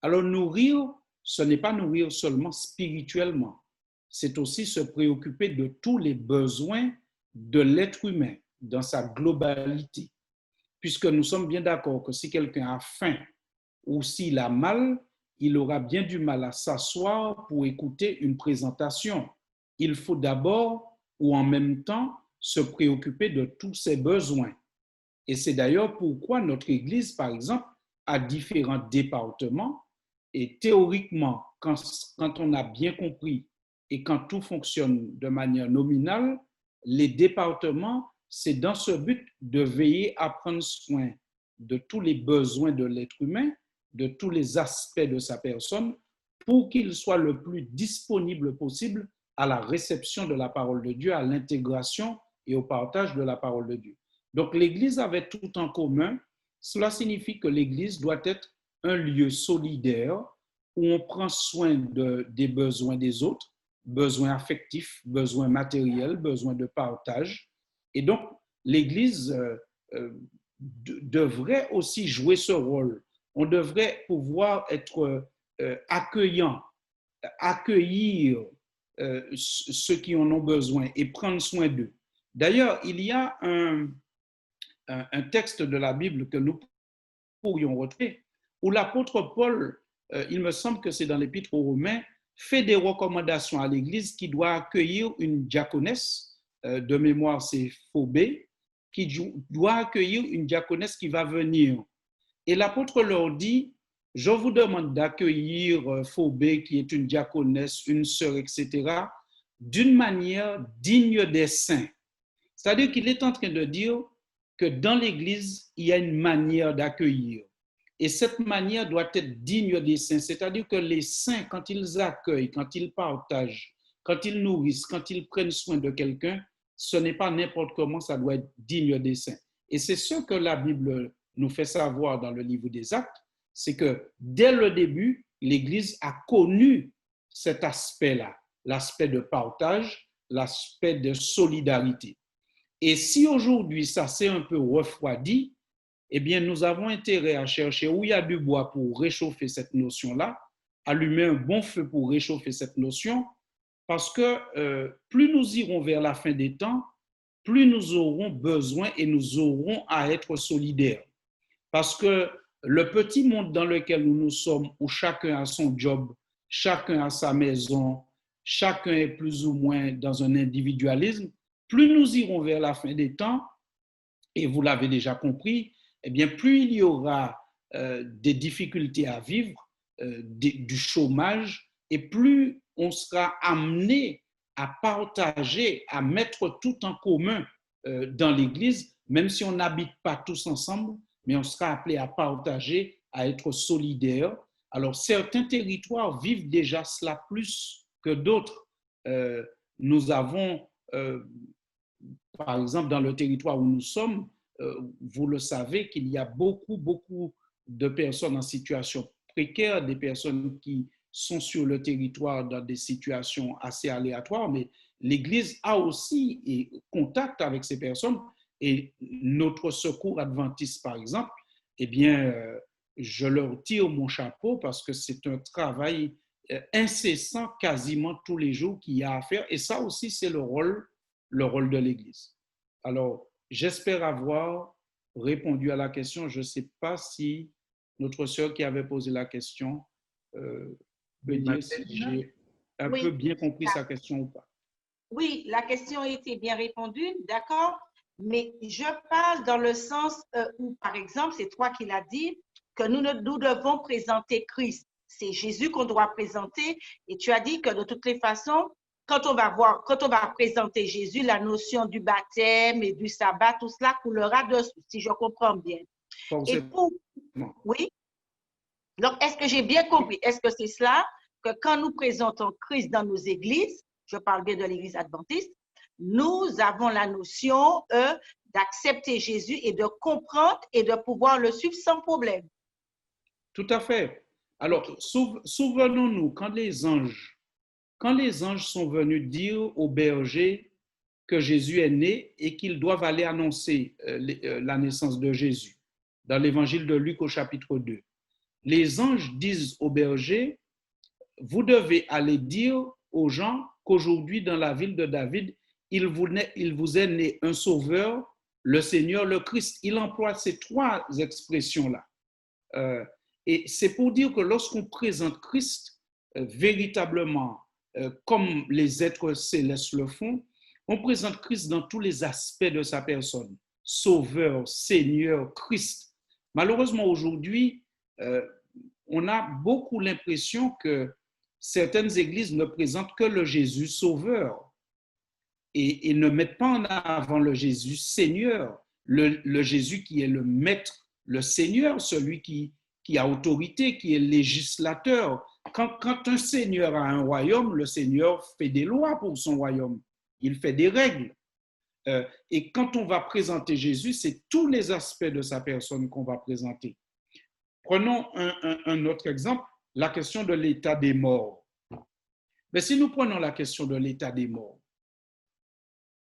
Alors, nourrir, ce n'est pas nourrir seulement spirituellement. C'est aussi se préoccuper de tous les besoins de l'être humain dans sa globalité. Puisque nous sommes bien d'accord que si quelqu'un a faim ou s'il a mal, il aura bien du mal à s'asseoir pour écouter une présentation. Il faut d'abord ou en même temps se préoccuper de tous ses besoins. Et c'est d'ailleurs pourquoi notre Église, par exemple, a différents départements. Et théoriquement, quand on a bien compris et quand tout fonctionne de manière nominale, les départements, c'est dans ce but de veiller à prendre soin de tous les besoins de l'être humain, de tous les aspects de sa personne, pour qu'il soit le plus disponible possible à la réception de la parole de Dieu, à l'intégration et au partage de la parole de Dieu. Donc l'Église avait tout en commun. Cela signifie que l'Église doit être un lieu solidaire où on prend soin des besoins des autres, besoins affectifs, besoins matériels, besoins de partage. Et donc l'Église devrait aussi jouer ce rôle. On devrait pouvoir être accueillant, accueillir ceux qui en ont besoin et prendre soin d'eux. D'ailleurs, il y a un texte de la Bible que nous pourrions retrouver où l'apôtre Paul, il me semble que c'est dans l'Épître aux Romains, fait des recommandations à l'Église qui doit accueillir une diaconesse, de mémoire c'est Phobé, qui doit accueillir une diaconesse qui va venir. Et l'apôtre leur dit, je vous demande d'accueillir Phobé, qui est une diaconesse, une sœur, etc., d'une manière digne des saints. C'est-à-dire qu'il est en train de dire, que dans l'Église, il y a une manière d'accueillir. Et cette manière doit être digne des saints. C'est-à-dire que les saints, quand ils accueillent, quand ils partagent, quand ils nourrissent, quand ils prennent soin de quelqu'un, ce n'est pas n'importe comment, ça doit être digne des saints. Et c'est ce que la Bible nous fait savoir dans le livre des Actes, c'est que dès le début, l'Église a connu cet aspect-là, l'aspect de partage, l'aspect de solidarité. Et si aujourd'hui ça s'est un peu refroidi, eh bien nous avons intérêt à chercher où il y a du bois pour réchauffer cette notion-là, allumer un bon feu pour réchauffer cette notion, parce que plus nous irons vers la fin des temps, plus nous aurons besoin et nous aurons à être solidaires. Parce que le petit monde dans lequel nous sommes, où chacun a son job, chacun a sa maison, chacun est plus ou moins dans un individualisme, plus nous irons vers la fin des temps, et vous l'avez déjà compris, eh bien, plus il y aura des difficultés à vivre, du chômage, et plus on sera amené à partager, à mettre tout en commun dans l'Église, même si on n'habite pas tous ensemble, mais on sera appelé à partager, à être solidaires. Alors, certains territoires vivent déjà cela plus que d'autres. Nous avons, par exemple, dans le territoire où nous sommes, vous le savez qu'il y a beaucoup de personnes en situation précaire, des personnes qui sont sur le territoire dans des situations assez aléatoires, mais l'Église a aussi contact avec ces personnes. Et notre secours adventiste, par exemple, eh bien, je leur tire mon chapeau parce que c'est un travail incessant quasiment tous les jours qu'il y a à faire. Et ça aussi, c'est le rôle de l'Église. Alors, j'espère avoir répondu à la question. Je ne sais pas si notre sœur qui avait posé la question peut dire si j'ai un peu bien compris sa question ou pas. Oui, la question a été bien répondue, d'accord? Mais je parle dans le sens où, par exemple, c'est toi qui l'as dit, que nous devons présenter Christ. C'est Jésus qu'on doit présenter. Et tu as dit que de toutes les façons, quand on va présenter Jésus, la notion du baptême et du sabbat, tout cela coulera dessus, si je comprends bien. Oui. Donc, est-ce que j'ai bien compris? Est-ce que c'est cela que quand nous présentons Christ dans nos églises, je parle bien de l'église adventiste, nous avons la notion d'accepter Jésus et de comprendre et de pouvoir le suivre sans problème. Tout à fait. Alors, souvenons-nous, quand les anges sont venus dire aux bergers que Jésus est né et qu'ils doivent aller annoncer la naissance de Jésus, dans l'évangile de Luc au chapitre 2, les anges disent aux bergers, vous devez aller dire aux gens qu'aujourd'hui, dans la ville de David, il vous est né un sauveur, le Seigneur, le Christ. Il emploie ces trois expressions-là. Et c'est pour dire que lorsqu'on présente Christ véritablement comme les êtres célestes le font, on présente Christ dans tous les aspects de sa personne. Sauveur, Seigneur, Christ. Malheureusement, aujourd'hui, on a beaucoup l'impression que certaines églises ne présentent que le Jésus sauveur et ne mettent pas en avant le Jésus Seigneur, le Jésus qui est le maître, le Seigneur, celui qui a autorité, qui est législateur. Quand un Seigneur a un royaume, le Seigneur fait des lois pour son royaume, il fait des règles. Et quand on va présenter Jésus, c'est tous les aspects de sa personne qu'on va présenter. Prenons un autre exemple, la question de l'état des morts. Mais si nous prenons la question de l'état des morts,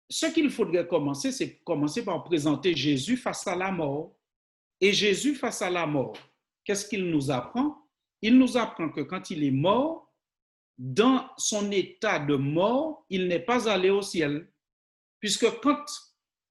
ce qu'il faudrait commencer, c'est commencer par présenter Jésus face à la mort. Et Jésus face à la mort, qu'est-ce qu'il nous apprend? Il nous apprend que quand il est mort, dans son état de mort, il n'est pas allé au ciel. Puisque quand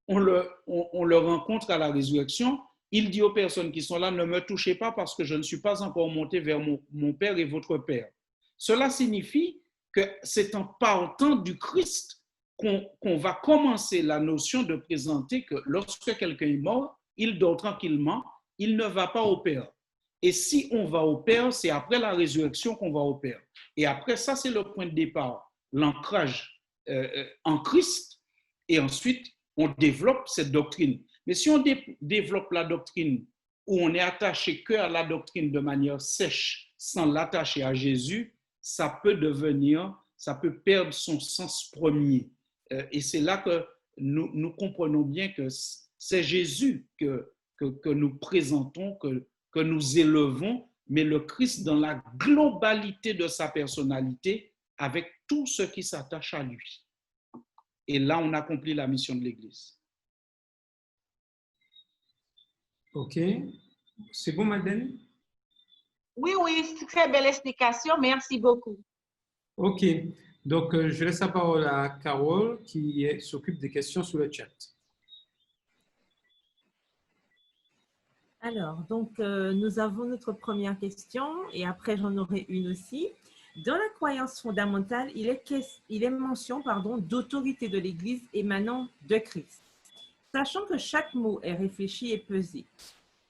on le rencontre à la résurrection, il dit aux personnes qui sont là, ne me touchez pas parce que je ne suis pas encore monté vers mon Père et votre Père. Cela signifie que c'est en partant du Christ qu'on va commencer la notion de présenter que lorsque quelqu'un est mort, il dort tranquillement, il ne va pas au Père. Et si on va au Père, c'est après la résurrection qu'on va au Père. Et après ça, c'est le point de départ, l'ancrage en Christ. Et ensuite, on développe cette doctrine. Mais si on développe la doctrine où on est attaché que à la doctrine de manière sèche, sans l'attacher à Jésus, ça peut perdre son sens premier. Et c'est là que nous comprenons bien que c'est Jésus que nous présentons, que nous élevons, mais le Christ dans la globalité de sa personnalité, avec tout ce qui s'attache à lui. Et là, on accomplit la mission de l'Église. OK. C'est bon, Madeleine? Oui, c'est une très belle explication. Merci beaucoup. OK. Donc, je laisse la parole à Carole qui s'occupe des questions sur le chat. Alors, donc, nous avons notre première question et après, j'en aurai une aussi. Dans la croyance fondamentale, il est mention d'autorité de l'Église émanant de Christ. Sachant que chaque mot est réfléchi et pesé,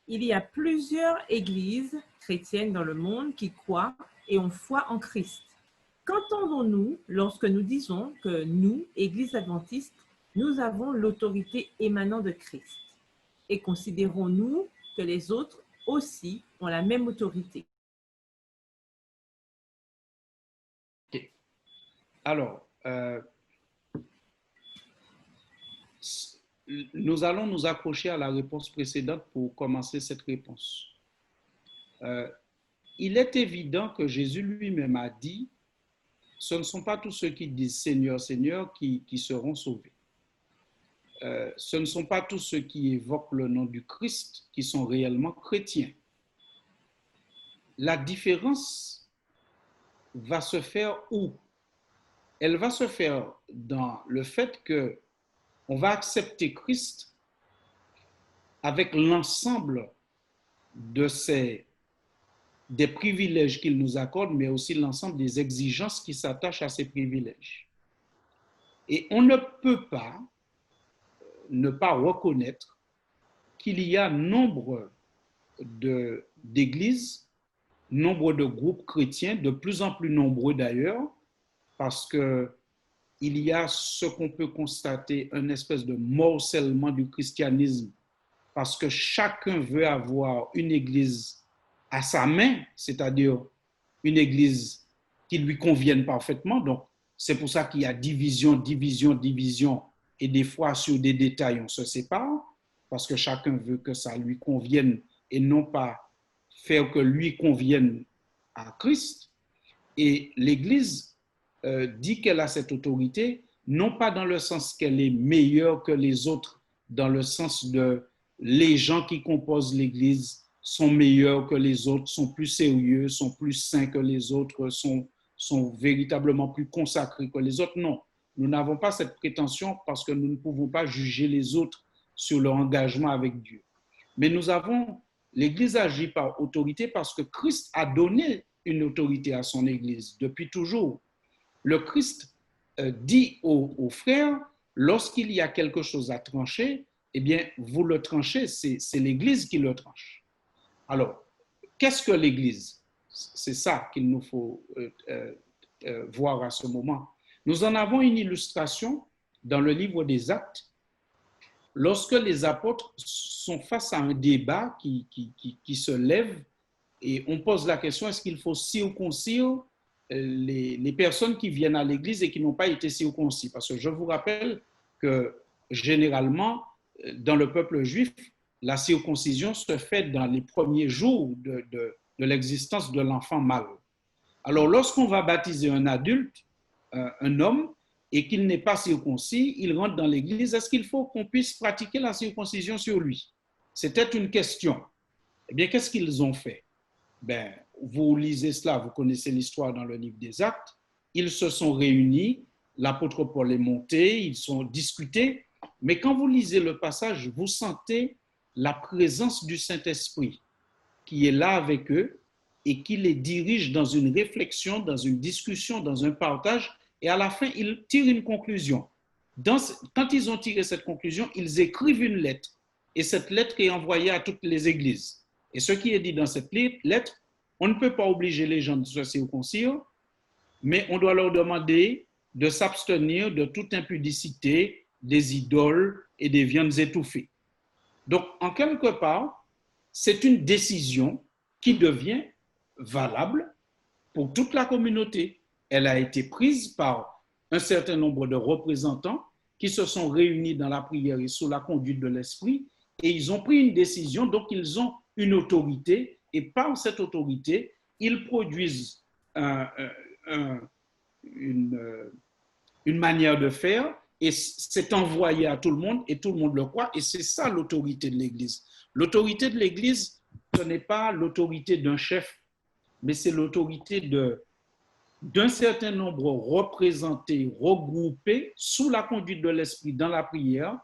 il y a plusieurs églises chrétiennes dans le monde qui croient et ont foi en Christ. Qu'entendons-nous lorsque nous disons que nous, Église adventiste, nous avons l'autorité émanant de Christ? Et considérons-nous que les autres aussi ont la même autorité? Okay. Alors, nous allons nous accrocher à la réponse précédente pour commencer cette réponse. Il est évident que Jésus lui-même a dit, ce ne sont pas tous ceux qui disent Seigneur, Seigneur qui seront sauvés. Ce ne sont pas tous ceux qui évoquent le nom du Christ qui sont réellement chrétiens. La différence va se faire où? Elle va se faire dans le fait que on va accepter Christ avec l'ensemble des privilèges qu'il nous accorde, mais aussi l'ensemble des exigences qui s'attachent à ces privilèges. Et on ne peut pas ne pas reconnaître qu'il y a nombre d'églises, nombre de groupes chrétiens, de plus en plus nombreux d'ailleurs, parce que il y a ce qu'on peut constater, une espèce de morcellement du christianisme, parce que chacun veut avoir une église à sa main, c'est-à-dire une église qui lui convienne parfaitement. Donc, c'est pour ça qu'il y a division, et des fois, sur des détails, on se sépare, parce que chacun veut que ça lui convienne et non pas faire que lui convienne à Christ. Et l'Église dit qu'elle a cette autorité, non pas dans le sens qu'elle est meilleure que les autres, dans le sens de les gens qui composent l'Église sont meilleurs que les autres, sont plus sérieux, sont plus saints que les autres, sont véritablement plus consacrés que les autres. Non, nous n'avons pas cette prétention parce que nous ne pouvons pas juger les autres sur leur engagement avec Dieu. Mais l'Église agit par autorité parce que Christ a donné une autorité à son Église depuis toujours. Le Christ dit aux frères, lorsqu'il y a quelque chose à trancher, eh bien, vous le tranchez, c'est l'Église qui le tranche. Alors, qu'est-ce que l'Église? C'est ça qu'il nous faut voir à ce moment. Nous en avons une illustration dans le livre des Actes, lorsque les apôtres sont face à un débat qui se lève et on pose la question, est-ce qu'il faut circoncire les personnes qui viennent à l'église et qui n'ont pas été circoncis? Parce que je vous rappelle que généralement, dans le peuple juif, la circoncision se fait dans les premiers jours de l'existence de l'enfant mâle. Alors, lorsqu'on va baptiser un adulte, un homme, et qu'il n'est pas circoncis, il rentre dans l'église, est-ce qu'il faut qu'on puisse pratiquer la circoncision sur lui? C'était une question. Eh bien, qu'est-ce qu'ils ont fait? Vous lisez cela, vous connaissez l'histoire dans le livre des Actes. Ils se sont réunis, l'apôtre Paul est monté, ils ont discuté, mais quand vous lisez le passage, vous sentez la présence du Saint-Esprit qui est là avec eux et qui les dirige dans une réflexion, dans une discussion, dans un partage, et à la fin, ils tirent une conclusion. Quand ils ont tiré cette conclusion, ils écrivent une lettre, et cette lettre est envoyée à toutes les églises. Et ce qui est dit dans cette lettre, on ne peut pas obliger les gens de se circoncire, mais on doit leur demander de s'abstenir de toute impudicité, des idoles et des viandes étouffées. Donc, en quelque part, c'est une décision qui devient valable pour toute la communauté. Elle a été prise par un certain nombre de représentants qui se sont réunis dans la prière et sous la conduite de l'Esprit, et ils ont pris une décision, donc ils ont une autorité, et par cette autorité, ils produisent une manière de faire, et c'est envoyé à tout le monde, et tout le monde le croit, et c'est ça l'autorité de l'Église. L'autorité de l'Église, ce n'est pas l'autorité d'un chef, mais c'est l'autorité d'un certain nombre représentés, regroupés sous la conduite de l'Esprit dans la prière,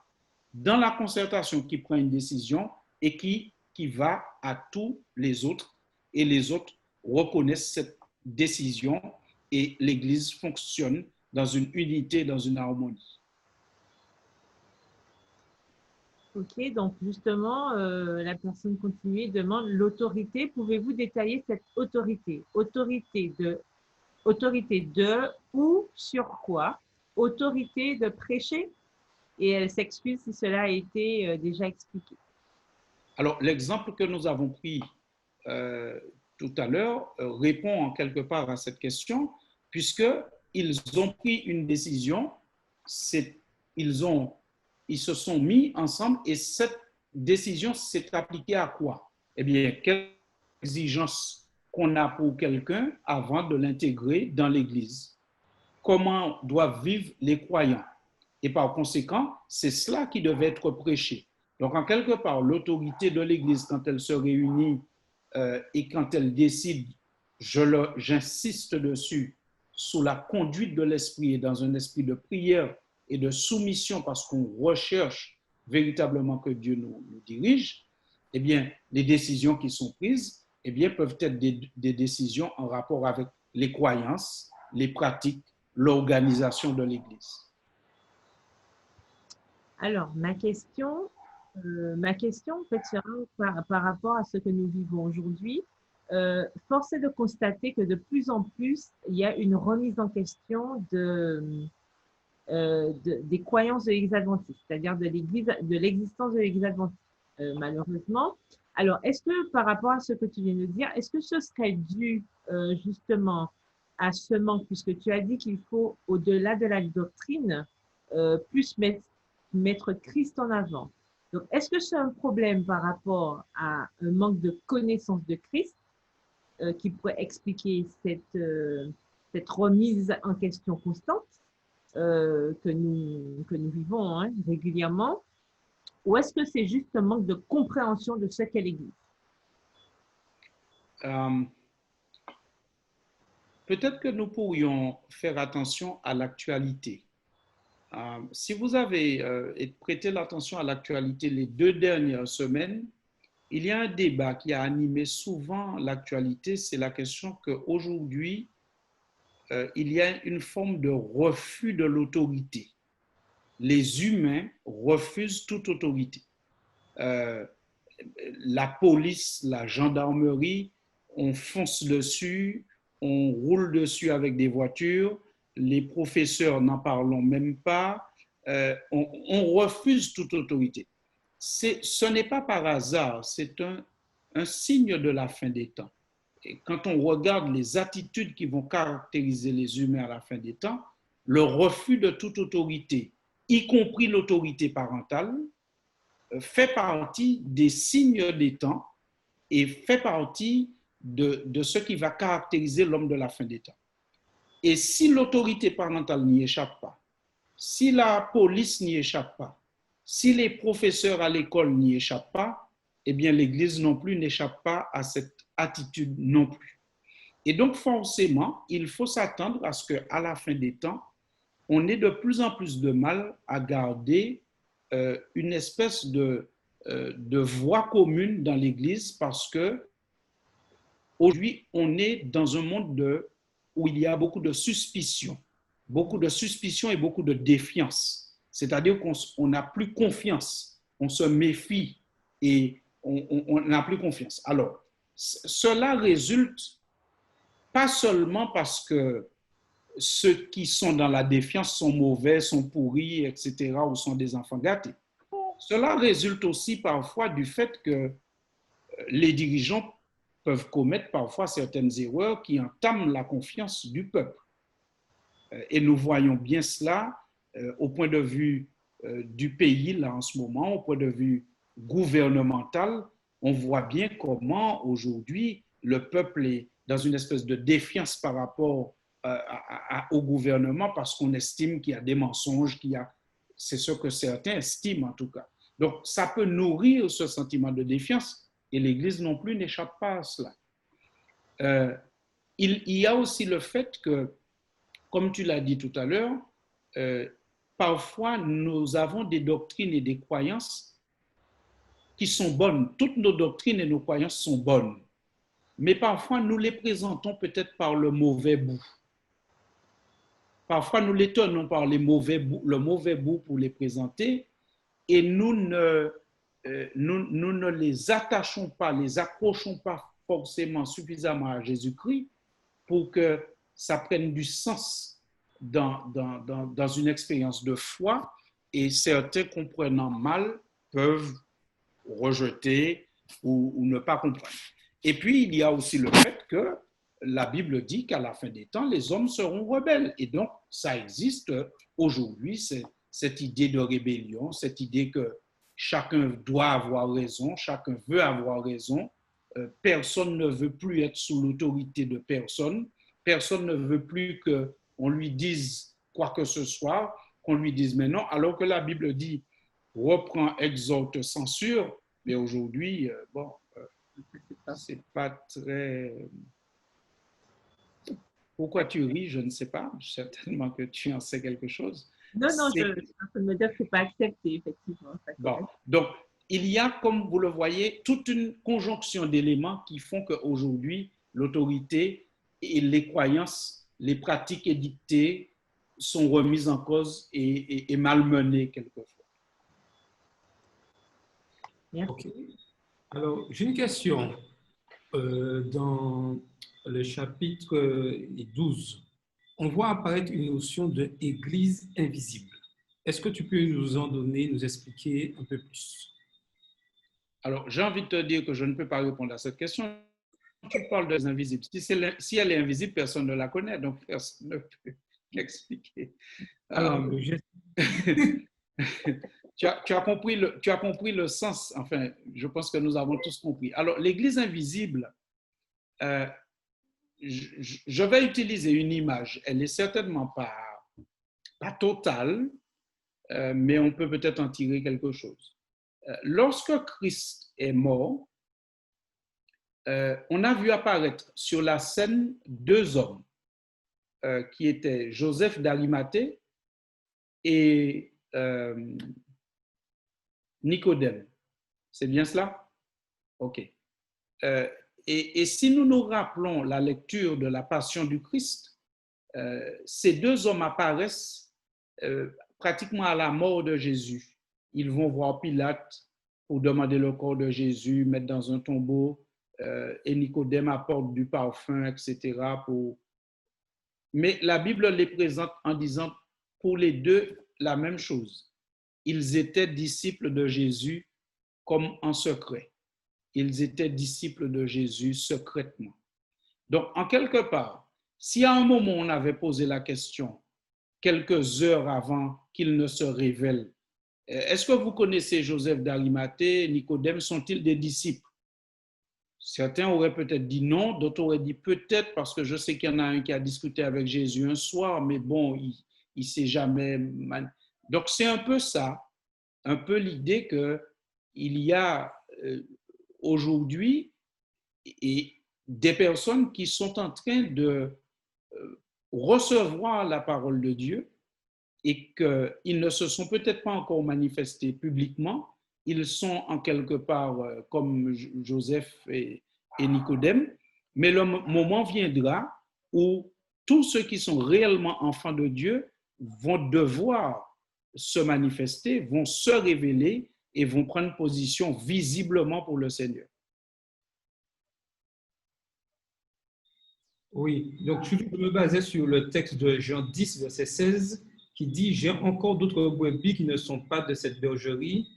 dans la concertation qui prend une décision et qui va à tous les autres, et les autres reconnaissent cette décision et l'Église fonctionne dans une unité, dans une harmonie. Ok, donc justement, la personne continue et demande l'autorité. Pouvez-vous détailler cette autorité? Autorité de ou sur quoi? Autorité de prêcher? Et elle s'excuse si cela a été déjà expliqué. Alors, l'exemple que nous avons pris tout à l'heure répond en quelque part à cette question, puisqu'ils ont pris une décision, ils se sont mis ensemble et cette décision s'est appliquée à quoi? Eh bien, quelle exigence qu'on a pour quelqu'un avant de l'intégrer dans l'Église? Comment doivent vivre les croyants? Et par conséquent, c'est cela qui devait être prêché. Donc, en quelque part, l'autorité de l'Église, quand elle se réunit et quand elle décide, j'insiste dessus, sous la conduite de l'Esprit et dans un esprit de prière et de soumission, parce qu'on recherche véritablement que Dieu nous dirige, eh bien, les décisions qui sont prises, eh bien, peuvent être des décisions en rapport avec les croyances, les pratiques, l'organisation de l'Église. Alors, ma question, en fait, sera par rapport à ce que nous vivons aujourd'hui. Force est de constater que de plus en plus, il y a une remise en question des croyances de l'Église adventiste, c'est-à-dire de l'existence de l'Église adventiste, malheureusement. Alors, est-ce que par rapport à ce que tu viens de dire, est-ce que ce serait dû justement à ce manque, puisque tu as dit qu'il faut, au-delà de la doctrine, plus mettre Christ en avant. Donc, est-ce que c'est un problème par rapport à un manque de connaissance de Christ qui pourrait expliquer cette remise en question constante que nous vivons régulièrement, ou est-ce que c'est juste un manque de compréhension de ce qu'est l'Église? Peut-être que nous pourrions faire attention à l'actualité. Si vous avez prêté l'attention à l'actualité les 2 dernières semaines, il y a un débat qui a animé souvent l'actualité, c'est la question qu'aujourd'hui, il y a une forme de refus de l'autorité. Les humains refusent toute autorité. La police, la gendarmerie, on fonce dessus, on roule dessus avec des voitures, les professeurs n'en parlons même pas, on refuse toute autorité. Ce n'est pas par hasard, c'est un signe de la fin des temps. Et quand on regarde les attitudes qui vont caractériser les humains à la fin des temps, le refus de toute autorité, y compris l'autorité parentale, fait partie des signes des temps et fait partie de ce qui va caractériser l'homme de la fin des temps. Et si l'autorité parentale n'y échappe pas, si la police n'y échappe pas, si les professeurs à l'école n'y échappent pas, eh bien l'Église non plus n'échappe pas à cette attitude non plus. Et donc forcément, il faut s'attendre à ce qu'à la fin des temps, on ait de plus en plus de mal à garder une espèce de voie commune dans l'Église parce que aujourd'hui, on est dans un monde où il y a beaucoup de suspicion et beaucoup de défiance. C'est-à-dire qu'on n'a plus confiance, on se méfie et on n'a plus confiance. Alors, cela résulte pas seulement parce que ceux qui sont dans la défiance sont mauvais, sont pourris, etc., ou sont des enfants gâtés. cela résulte aussi parfois du fait que les dirigeants peuvent commettre parfois certaines erreurs qui entament la confiance du peuple. Et nous voyons bien cela au point de vue du pays, là, en ce moment, au point de vue gouvernemental. On voit bien comment, aujourd'hui, le peuple est dans une espèce de défiance par rapport au gouvernement parce qu'on estime qu'il y a des mensonges, c'est ce que certains estiment en tout cas. Donc, ça peut nourrir ce sentiment de défiance et l'Église non plus n'échappe pas à cela. Il y a aussi le fait que, comme tu l'as dit tout à l'heure, parfois nous avons des doctrines et des croyances qui sont bonnes. Toutes nos doctrines et nos croyances sont bonnes, mais parfois nous les présentons peut-être par le mauvais bout. Parfois nous les tenons par le mauvais bout pour les présenter et nous ne les attachons pas, les accrochons pas forcément suffisamment à Jésus-Christ pour que ça prenne du sens dans une expérience de foi, et certains comprenant mal peuvent rejeter ou ne pas comprendre. Et puis, il y a aussi le fait que la Bible dit qu'à la fin des temps, les hommes seront rebelles. Et donc, ça existe aujourd'hui, cette idée de rébellion, cette idée que chacun doit avoir raison, chacun veut avoir raison. Personne ne veut plus être sous l'autorité de personne. Personne ne veut plus qu'on lui dise quoi que ce soit, qu'on lui dise mais non, alors que la Bible dit reprend, exhorte, censure. Mais aujourd'hui, c'est pas très... Pourquoi tu ris? Je ne sais pas. Certainement que tu en sais quelque chose. Non, je suis en train de me dire que ce n'est pas accepté, effectivement. Bon. Donc, il y a, comme vous le voyez, toute une conjonction d'éléments qui font qu'aujourd'hui, l'autorité et les croyances, les pratiques édictées sont remises en cause et malmenées quelquefois. Ok. Alors, j'ai une question. Dans le chapitre 12, on voit apparaître une notion d'église invisible. Est-ce que tu peux nous expliquer un peu plus? Alors, j'ai envie de te dire que je ne peux pas répondre à cette question. Tu parles de invisible. Si elle est invisible, personne ne la connaît, donc personne ne peut l'expliquer. Alors, tu as compris le sens. Enfin, je pense que nous avons tous compris. Alors, l'église invisible, je vais utiliser une image. Elle n'est certainement pas totale, mais on peut peut-être en tirer quelque chose. Lorsque Christ est mort, on a vu apparaître sur la scène deux hommes qui étaient Joseph d'Arimathée et Nicodème. C'est bien cela? OK. Et si nous nous rappelons la lecture de la Passion du Christ, ces deux hommes apparaissent pratiquement à la mort de Jésus. Ils vont voir Pilate pour demander le corps de Jésus, mettre dans un tombeau, et Nicodème apporte du parfum, etc. Mais la Bible les présente en disant pour les deux la même chose. Ils étaient disciples de Jésus comme en secret. Ils étaient disciples de Jésus secrètement. Donc, en quelque part, si à un moment on avait posé la question, quelques heures avant qu'il ne se révèle, est-ce que vous connaissez Joseph d'Arimathée, Nicodème, sont-ils des disciples? Certains auraient peut-être dit non, d'autres auraient dit peut-être parce que je sais qu'il y en a un qui a discuté avec Jésus un soir, mais bon, il ne s'est jamais... Donc, c'est un peu ça, un peu l'idée qu'il y a aujourd'hui des personnes qui sont en train de recevoir la parole de Dieu et qu'ils ne se sont peut-être pas encore manifestés publiquement. Ils sont en quelque part comme Joseph et Nicodème, mais le moment viendra où tous ceux qui sont réellement enfants de Dieu vont devoir se manifester, vont se révéler et vont prendre position visiblement pour le Seigneur. Oui, donc je me basais sur le texte de Jean 10, verset 16, qui dit « J'ai encore d'autres brebis qui ne sont pas de cette bergerie,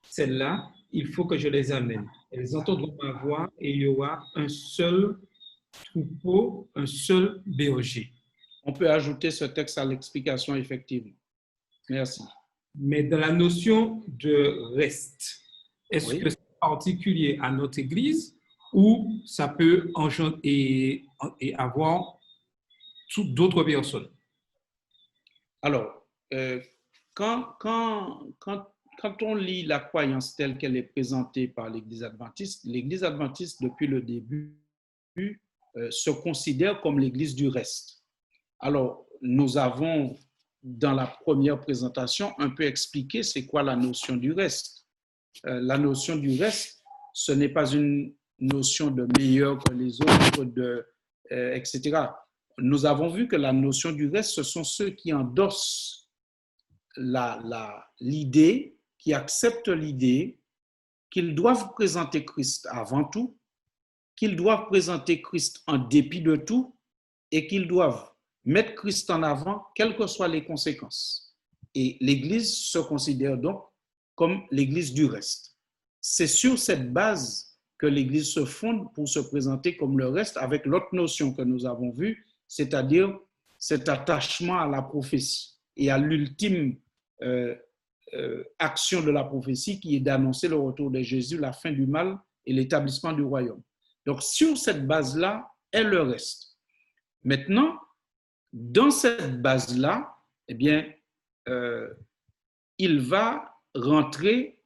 celles-là, il faut que je les amène. Elles entendront ma voix et il y aura un seul troupeau, un seul berger. On peut ajouter ce texte à l'explication, effectivement. Merci. Mais dans la notion de reste, est-ce Oui. que c'est particulier à notre Église ou ça peut et avoir d'autres personnes? Alors, quand on lit la croyance telle qu'elle est présentée par l'Église adventiste, depuis le début, se considère comme l'Église du reste. Alors, nous avons, dans la première présentation, un peu expliqué c'est quoi la notion du reste. La notion du reste, ce n'est pas une notion de meilleur que les autres, etc. Nous avons vu que la notion du reste, ce sont ceux qui endossent l'idée, qui acceptent l'idée qu'ils doivent présenter Christ avant tout, qu'ils doivent présenter Christ en dépit de tout et qu'ils doivent mettre Christ en avant, quelles que soient les conséquences. Et l'Église se considère donc comme l'Église du reste. C'est sur cette base que l'Église se fonde pour se présenter comme le reste avec l'autre notion que nous avons vue, c'est-à-dire cet attachement à la prophétie et à l'ultime action de la prophétie qui est d'annoncer le retour de Jésus, la fin du mal et l'établissement du royaume. Donc, sur cette base-là est le reste. Maintenant, dans cette base-là, eh bien, il va rentrer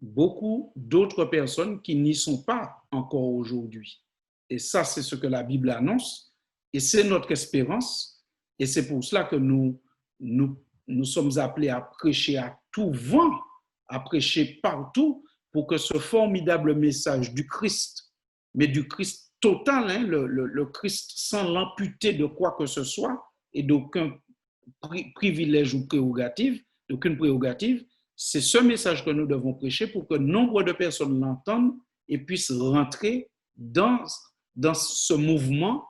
beaucoup d'autres personnes qui n'y sont pas encore aujourd'hui. Et ça, c'est ce que la Bible annonce et c'est notre espérance. Et c'est pour cela que nous sommes appelés à prêcher à tout vent, à prêcher partout pour que ce formidable message du Christ, mais du Christ total, hein, le Christ sans l'amputer de quoi que ce soit et d'aucun privilège ou prérogative, d'aucune prérogative, c'est ce message que nous devons prêcher pour que nombre de personnes l'entendent et puissent rentrer dans ce mouvement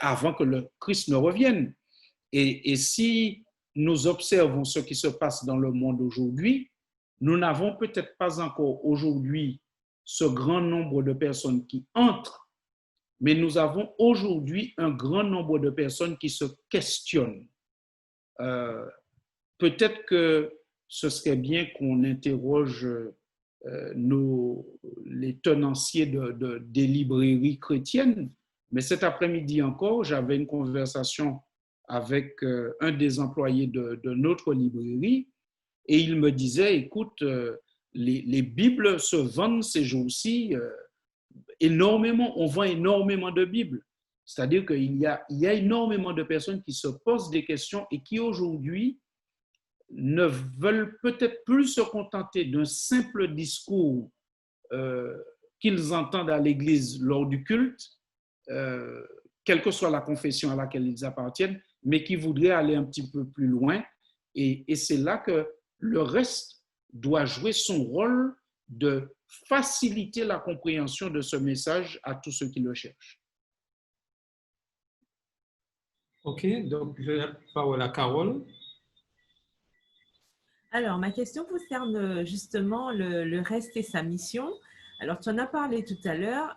avant que le Christ ne revienne. Et si nous observons ce qui se passe dans le monde aujourd'hui, nous n'avons peut-être pas encore aujourd'hui ce grand nombre de personnes qui entrent, mais nous avons aujourd'hui un grand nombre de personnes qui se questionnent. Peut-être que ce serait bien qu'on interroge les tenanciers des librairies chrétiennes, mais cet après-midi encore, j'avais une conversation avec un des employés de notre librairie et il me disait, écoute, les Bibles se vendent ces jours-ci énormément, on vend énormément de Bibles. C'est-à-dire qu'il y a énormément de personnes qui se posent des questions et qui aujourd'hui ne veulent peut-être plus se contenter d'un simple discours qu'ils entendent à l'église lors du culte, quelle que soit la confession à laquelle ils appartiennent, mais qui voudraient aller un petit peu plus loin. Et c'est là que le reste doit jouer son rôle de faciliter la compréhension de ce message à tous ceux qui le cherchent. OK, donc je donne la parole à Carole. Alors, ma question concerne justement le reste et sa mission. Alors, tu en as parlé tout à l'heure,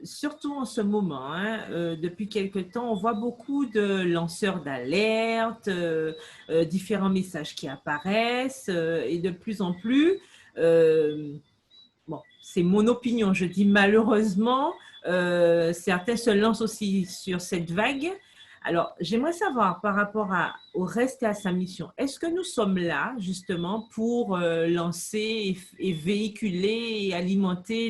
surtout en ce moment, hein, depuis quelque temps, on voit beaucoup de lanceurs d'alerte, différents messages qui apparaissent et de plus en plus, bon, c'est mon opinion, je dis malheureusement, certains se lancent aussi sur cette vague. Alors, j'aimerais savoir par rapport au reste et à sa mission, est-ce que nous sommes là justement pour lancer et véhiculer et alimenter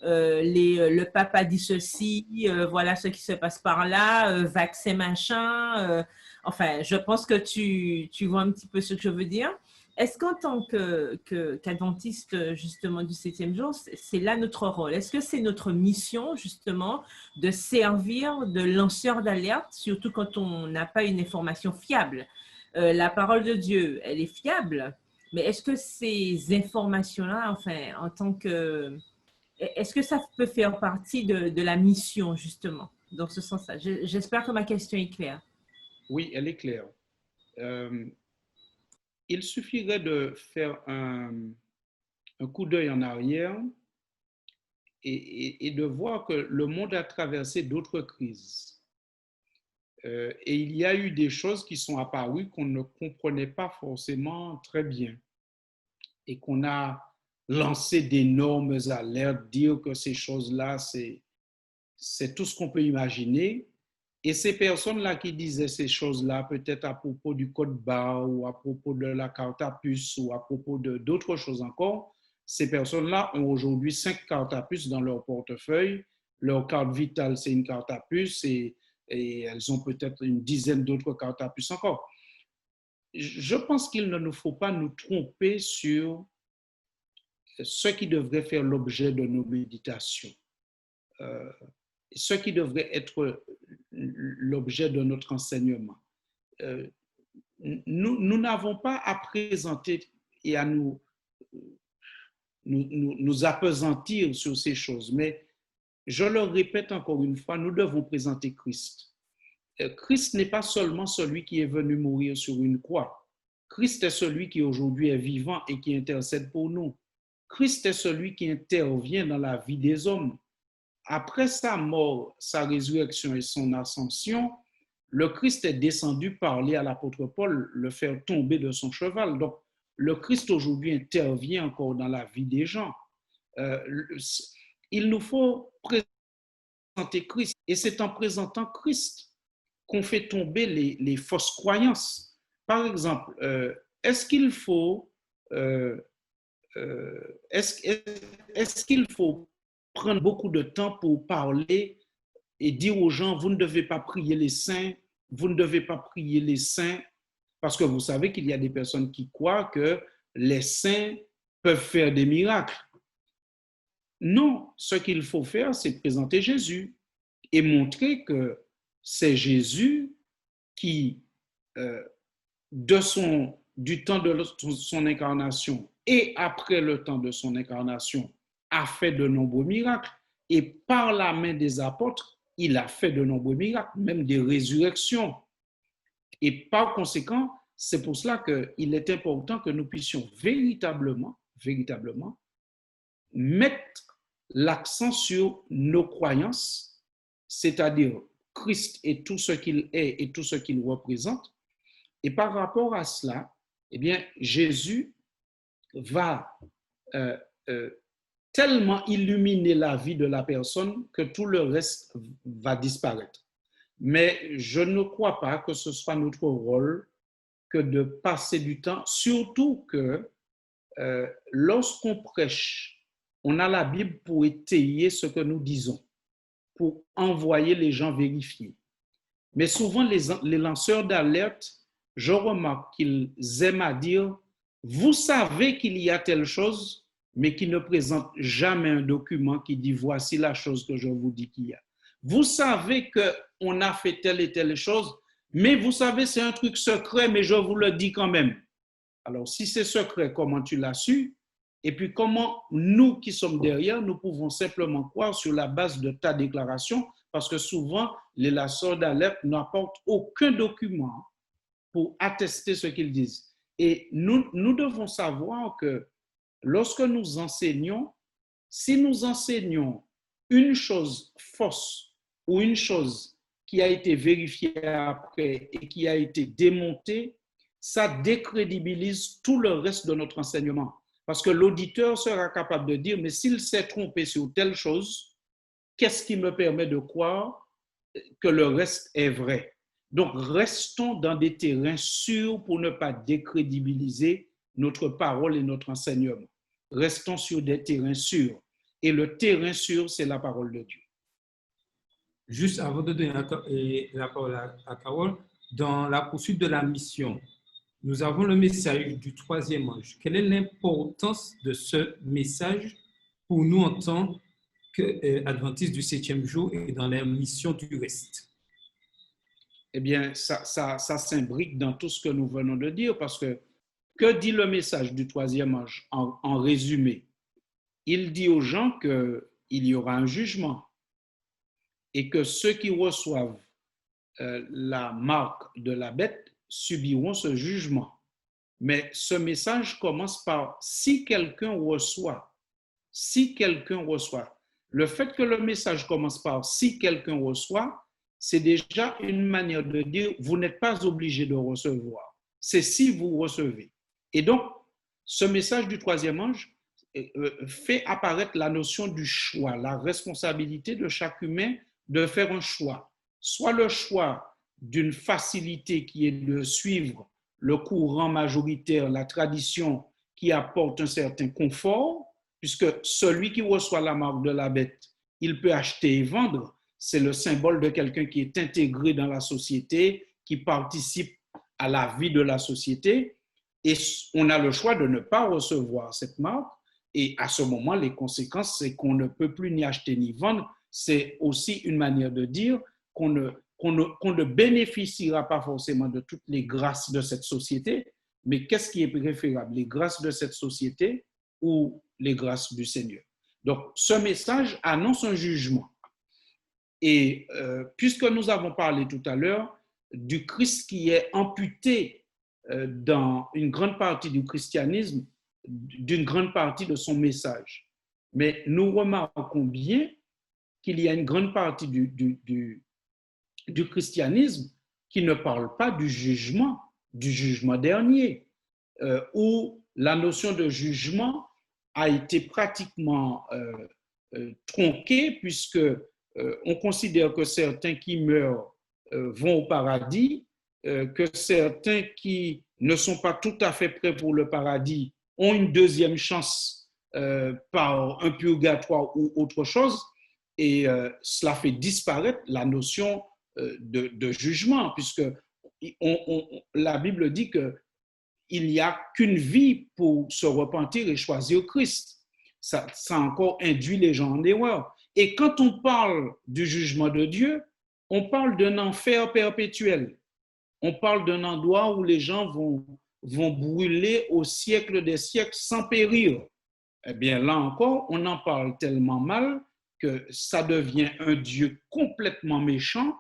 le papa dit ceci, voilà ce qui se passe par là, vaccin machin, enfin, je pense que tu vois un petit peu ce que je veux dire. Est-ce qu'en tant qu'adventiste justement du 7e jour, c'est là notre rôle? Est-ce que c'est notre mission justement de servir de lanceur d'alerte, surtout quand on n'a pas une information fiable? La parole de Dieu, elle est fiable, mais est-ce que ces informations-là, enfin, est-ce que ça peut faire partie de la mission justement, dans ce sens-là? J'espère que ma question est claire. Oui, elle est claire. il suffirait de faire un coup d'œil en arrière et de voir que le monde a traversé d'autres crises. Et il y a eu des choses qui sont apparues qu'on ne comprenait pas forcément très bien et qu'on a lancé d'énormes alertes, dire que ces choses-là, c'est tout ce qu'on peut imaginer. Et ces personnes-là qui disaient ces choses-là, peut-être à propos du code barre ou à propos de la carte à puce ou à propos d'autres choses encore, ces personnes-là ont aujourd'hui 5 cartes à puce dans leur portefeuille. Leur carte vitale, c'est une carte à puce et elles ont peut-être une dizaine d'autres cartes à puce encore. Je pense qu'il ne nous faut pas nous tromper sur ce qui devrait faire l'objet de nos méditations. Ce qui devrait être l'objet de notre enseignement. Nous n'avons pas à présenter et à nous appesantir sur ces choses, mais je le répète encore une fois, nous devons présenter Christ. Christ n'est pas seulement celui qui est venu mourir sur une croix. Christ est celui qui aujourd'hui est vivant et qui intercède pour nous. Christ est celui qui intervient dans la vie des hommes. Après sa mort, sa résurrection et son ascension, le Christ est descendu parler à l'apôtre Paul, le faire tomber de son cheval. Donc, le Christ aujourd'hui intervient encore dans la vie des gens. Il nous faut présenter Christ. Et c'est en présentant Christ qu'on fait tomber les fausses croyances. Par exemple, est-ce qu'il faut prendre beaucoup de temps pour parler et dire aux gens, vous ne devez pas prier les saints, vous ne devez pas prier les saints, parce que vous savez qu'il y a des personnes qui croient que les saints peuvent faire des miracles. Non, ce qu'il faut faire, c'est présenter Jésus et montrer que c'est Jésus qui, du temps de son incarnation et après le temps de son incarnation, a fait de nombreux miracles. Et par la main des apôtres, il a fait de nombreux miracles, même des résurrections. Et par conséquent, c'est pour cela qu'il est important que nous puissions véritablement mettre l'accent sur nos croyances, c'est-à-dire Christ et tout ce qu'il est et tout ce qu'il représente. Et par rapport à cela, eh bien, Jésus va tellement illuminer la vie de la personne que tout le reste va disparaître. Mais je ne crois pas que ce soit notre rôle que de passer du temps, surtout que lorsqu'on prêche, on a la Bible pour étayer ce que nous disons, pour envoyer les gens vérifier. Mais souvent, les lanceurs d'alerte, je remarque qu'ils aiment à dire, vous savez qu'il y a telle chose, mais qui ne présentent jamais un document qui dit, voici la chose que je vous dis qu'il y a. Vous savez qu'on a fait telle et telle chose, mais vous savez, c'est un truc secret, mais je vous le dis quand même. Alors, si c'est secret, comment tu l'as su? Et puis, comment nous qui sommes derrière, nous pouvons simplement croire sur la base de ta déclaration, parce que souvent, les lanceurs d'alerte n'apportent aucun document pour attester ce qu'ils disent. Et nous devons savoir que lorsque nous enseignons, si nous enseignons une chose fausse ou une chose qui a été vérifiée après et qui a été démontée, ça décrédibilise tout le reste de notre enseignement. Parce que l'auditeur sera capable de dire, mais s'il s'est trompé sur telle chose, qu'est-ce qui me permet de croire que le reste est vrai? Donc, restons dans des terrains sûrs pour ne pas décrédibiliser notre parole et notre enseignement. Restons sur des terrains sûrs. Et le terrain sûr, c'est la parole de Dieu. Juste avant de donner la parole à Carole, dans la poursuite de la mission, nous avons le message du troisième ange. Quelle est l'importance de ce message pour nous en tant qu'adventistes du 7e jour et dans la mission du reste? Eh bien, ça s'imbrique dans tout ce que nous venons de dire, parce que dit le message du troisième ange en résumé? Il dit aux gens qu'il y aura un jugement et que ceux qui reçoivent la marque de la bête subiront ce jugement. mais ce message commence par si quelqu'un reçoit. Si quelqu'un reçoit. Le fait que le message commence par si quelqu'un reçoit, c'est déjà une manière de dire vous n'êtes pas obligé de recevoir. C'est si vous recevez. Et donc, ce message du troisième ange fait apparaître la notion du choix, la responsabilité de chaque humain de faire un choix. Soit le choix d'une facilité qui est de suivre le courant majoritaire, la tradition qui apporte un certain confort, puisque celui qui reçoit la marque de la bête, il peut acheter et vendre. C'est le symbole de quelqu'un qui est intégré dans la société, qui participe à la vie de la société. Et on a le choix de ne pas recevoir cette marque. Et à ce moment, les conséquences, c'est qu'on ne peut plus ni acheter ni vendre. C'est aussi une manière de dire qu'on ne bénéficiera pas forcément de toutes les grâces de cette société. Mais qu'est-ce qui est préférable, les grâces de cette société ou les grâces du Seigneur? Donc, ce message annonce un jugement. Et puisque nous avons parlé tout à l'heure du Christ qui est amputé dans une grande partie du christianisme, d'une grande partie de son message. Mais nous remarquons bien qu'il y a une grande partie du christianisme qui ne parle pas du jugement dernier, où la notion de jugement a été pratiquement tronquée, puisque on considère que certains qui meurent vont au paradis, que certains qui ne sont pas tout à fait prêts pour le paradis ont une deuxième chance par un purgatoire ou autre chose, et cela fait disparaître la notion de jugement, puisque la Bible dit qu'il n'y a qu'une vie pour se repentir et choisir Christ. Ça encore induit les gens en erreur. Et quand on parle du jugement de Dieu, on parle d'un enfer perpétuel. On parle d'un endroit où les gens vont brûler au siècle des siècles sans périr. Eh bien, là encore, on en parle tellement mal que ça devient un Dieu complètement méchant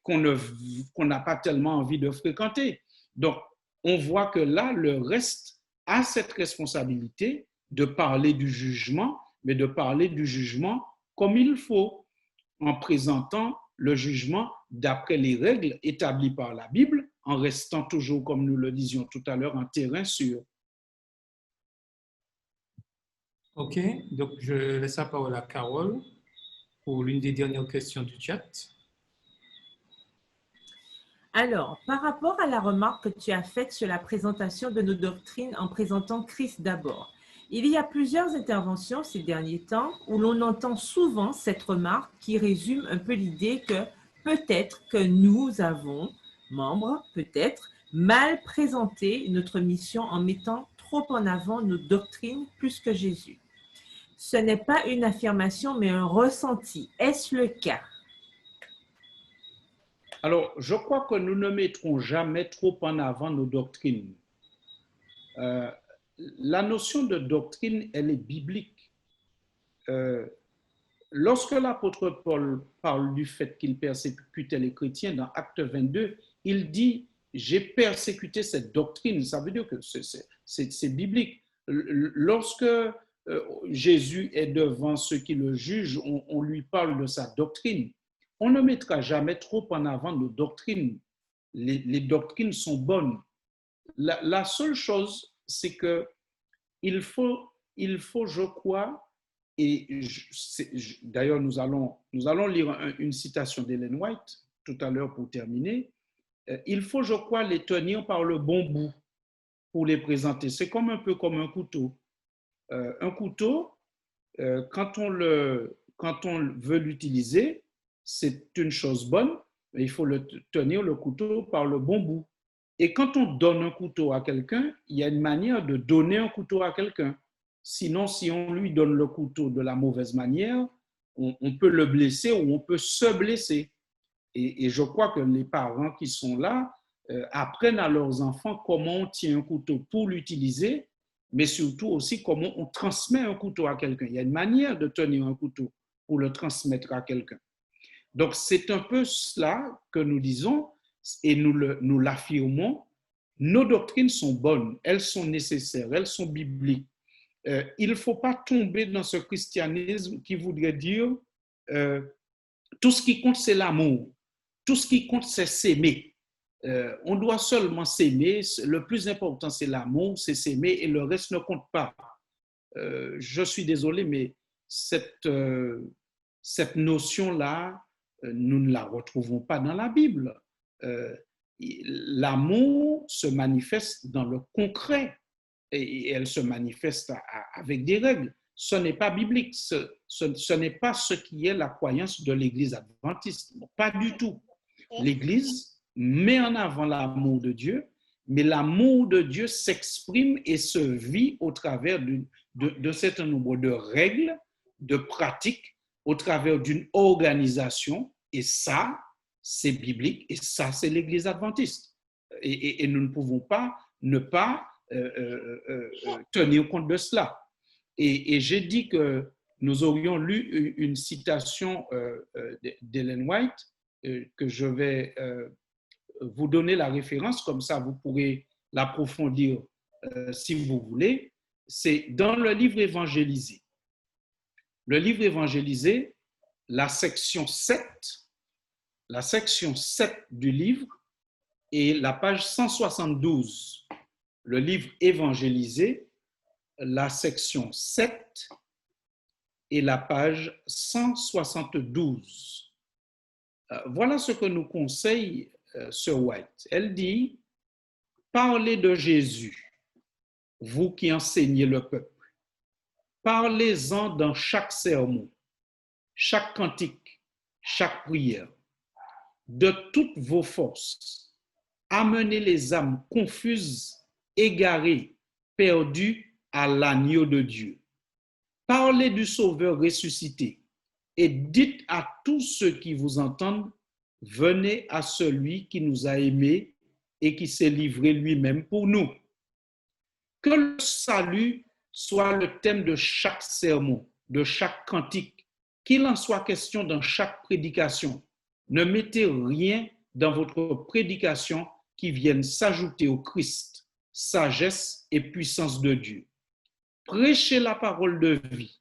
qu'on n'a pas tellement envie de fréquenter. Donc, on voit que là, le reste a cette responsabilité de parler du jugement, mais de parler du jugement comme il faut, en présentant le jugement d'après les règles établies par la Bible, en restant toujours, comme nous le disions tout à l'heure, en terrain sûr. OK, donc je laisse la parole à Carole pour l'une des dernières questions du chat. Alors, par rapport à la remarque que tu as faite sur la présentation de nos doctrines en présentant Christ d'abord, il y a plusieurs interventions ces derniers temps où l'on entend souvent cette remarque qui résume un peu l'idée que peut-être que nous avons, membres, peut-être, mal présenté notre mission en mettant trop en avant nos doctrines plus que Jésus. Ce n'est pas une affirmation, mais un ressenti. Est-ce le cas? Alors, je crois que nous ne mettrons jamais trop en avant nos doctrines. La notion de doctrine, elle est biblique. Lorsque l'apôtre Paul parle du fait qu'il persécutait les chrétiens dans Acte 22, il dit « j'ai persécuté cette doctrine ». Ça veut dire que c'est biblique. Lorsque Jésus est devant ceux qui le jugent, on lui parle de sa doctrine. On ne mettra jamais trop en avant nos doctrines. Les doctrines sont bonnes. La seule chose, c'est que il faut, je crois, et d'ailleurs nous allons lire une citation d'Ellen White tout à l'heure pour terminer, il faut, je crois, les tenir par le bon bout pour les présenter. C'est un peu comme un couteau. Un couteau, quand on veut l'utiliser, c'est une chose bonne, mais il faut tenir le couteau par le bon bout. Et quand on donne un couteau à quelqu'un, il y a une manière de donner un couteau à quelqu'un. Sinon, si on lui donne le couteau de la mauvaise manière, on peut le blesser ou on peut se blesser. Et je crois que les parents qui sont là apprennent à leurs enfants comment on tient un couteau pour l'utiliser, mais surtout aussi comment on transmet un couteau à quelqu'un. Il y a une manière de tenir un couteau pour le transmettre à quelqu'un. Donc, c'est un peu cela que nous disons et nous l'affirmons, nos doctrines sont bonnes, elles sont nécessaires, elles sont bibliques. Il ne faut pas tomber dans ce christianisme qui voudrait dire tout ce qui compte, c'est l'amour. Tout ce qui compte, c'est s'aimer. On doit seulement s'aimer. Le plus important, c'est l'amour, c'est s'aimer et le reste ne compte pas. Je suis désolé, mais cette notion-là, nous ne la retrouvons pas dans la Bible. L'amour se manifeste dans le concret et elle se manifeste avec des règles. Ce n'est pas biblique, ce n'est pas ce qui est la croyance de l'Église adventiste. Pas du tout. L'Église met en avant l'amour de Dieu, mais l'amour de Dieu s'exprime et se vit au travers d'un certain nombre de règles, de pratiques, au travers d'une organisation, et ça, c'est biblique, et ça, c'est l'Église adventiste. Et nous ne pouvons pas ne pas tenir compte de cela. Et j'ai dit que nous aurions lu une citation d'Ellen White, que je vais vous donner la référence, comme ça vous pourrez l'approfondir si vous voulez. C'est dans le livre Évangélisé. Le livre Évangélisé, la section 7 du livre et la page 172. Le livre Évangélisé, la section 7 et la page 172. Voilà ce que nous conseille Sir White. Elle dit, parlez de Jésus, vous qui enseignez le peuple. Parlez-en dans chaque sermon, chaque cantique, chaque prière. De toutes vos forces, amenez les âmes confuses, égarées, perdues à l'agneau de Dieu. Parlez du Sauveur ressuscité et dites à tous ceux qui vous entendent, venez à celui qui nous a aimés et qui s'est livré lui-même pour nous. Que le salut soit le thème de chaque sermon, de chaque cantique, qu'il en soit question dans chaque prédication. Ne mettez rien dans votre prédication qui vienne s'ajouter au Christ, sagesse et puissance de Dieu. Prêchez la parole de vie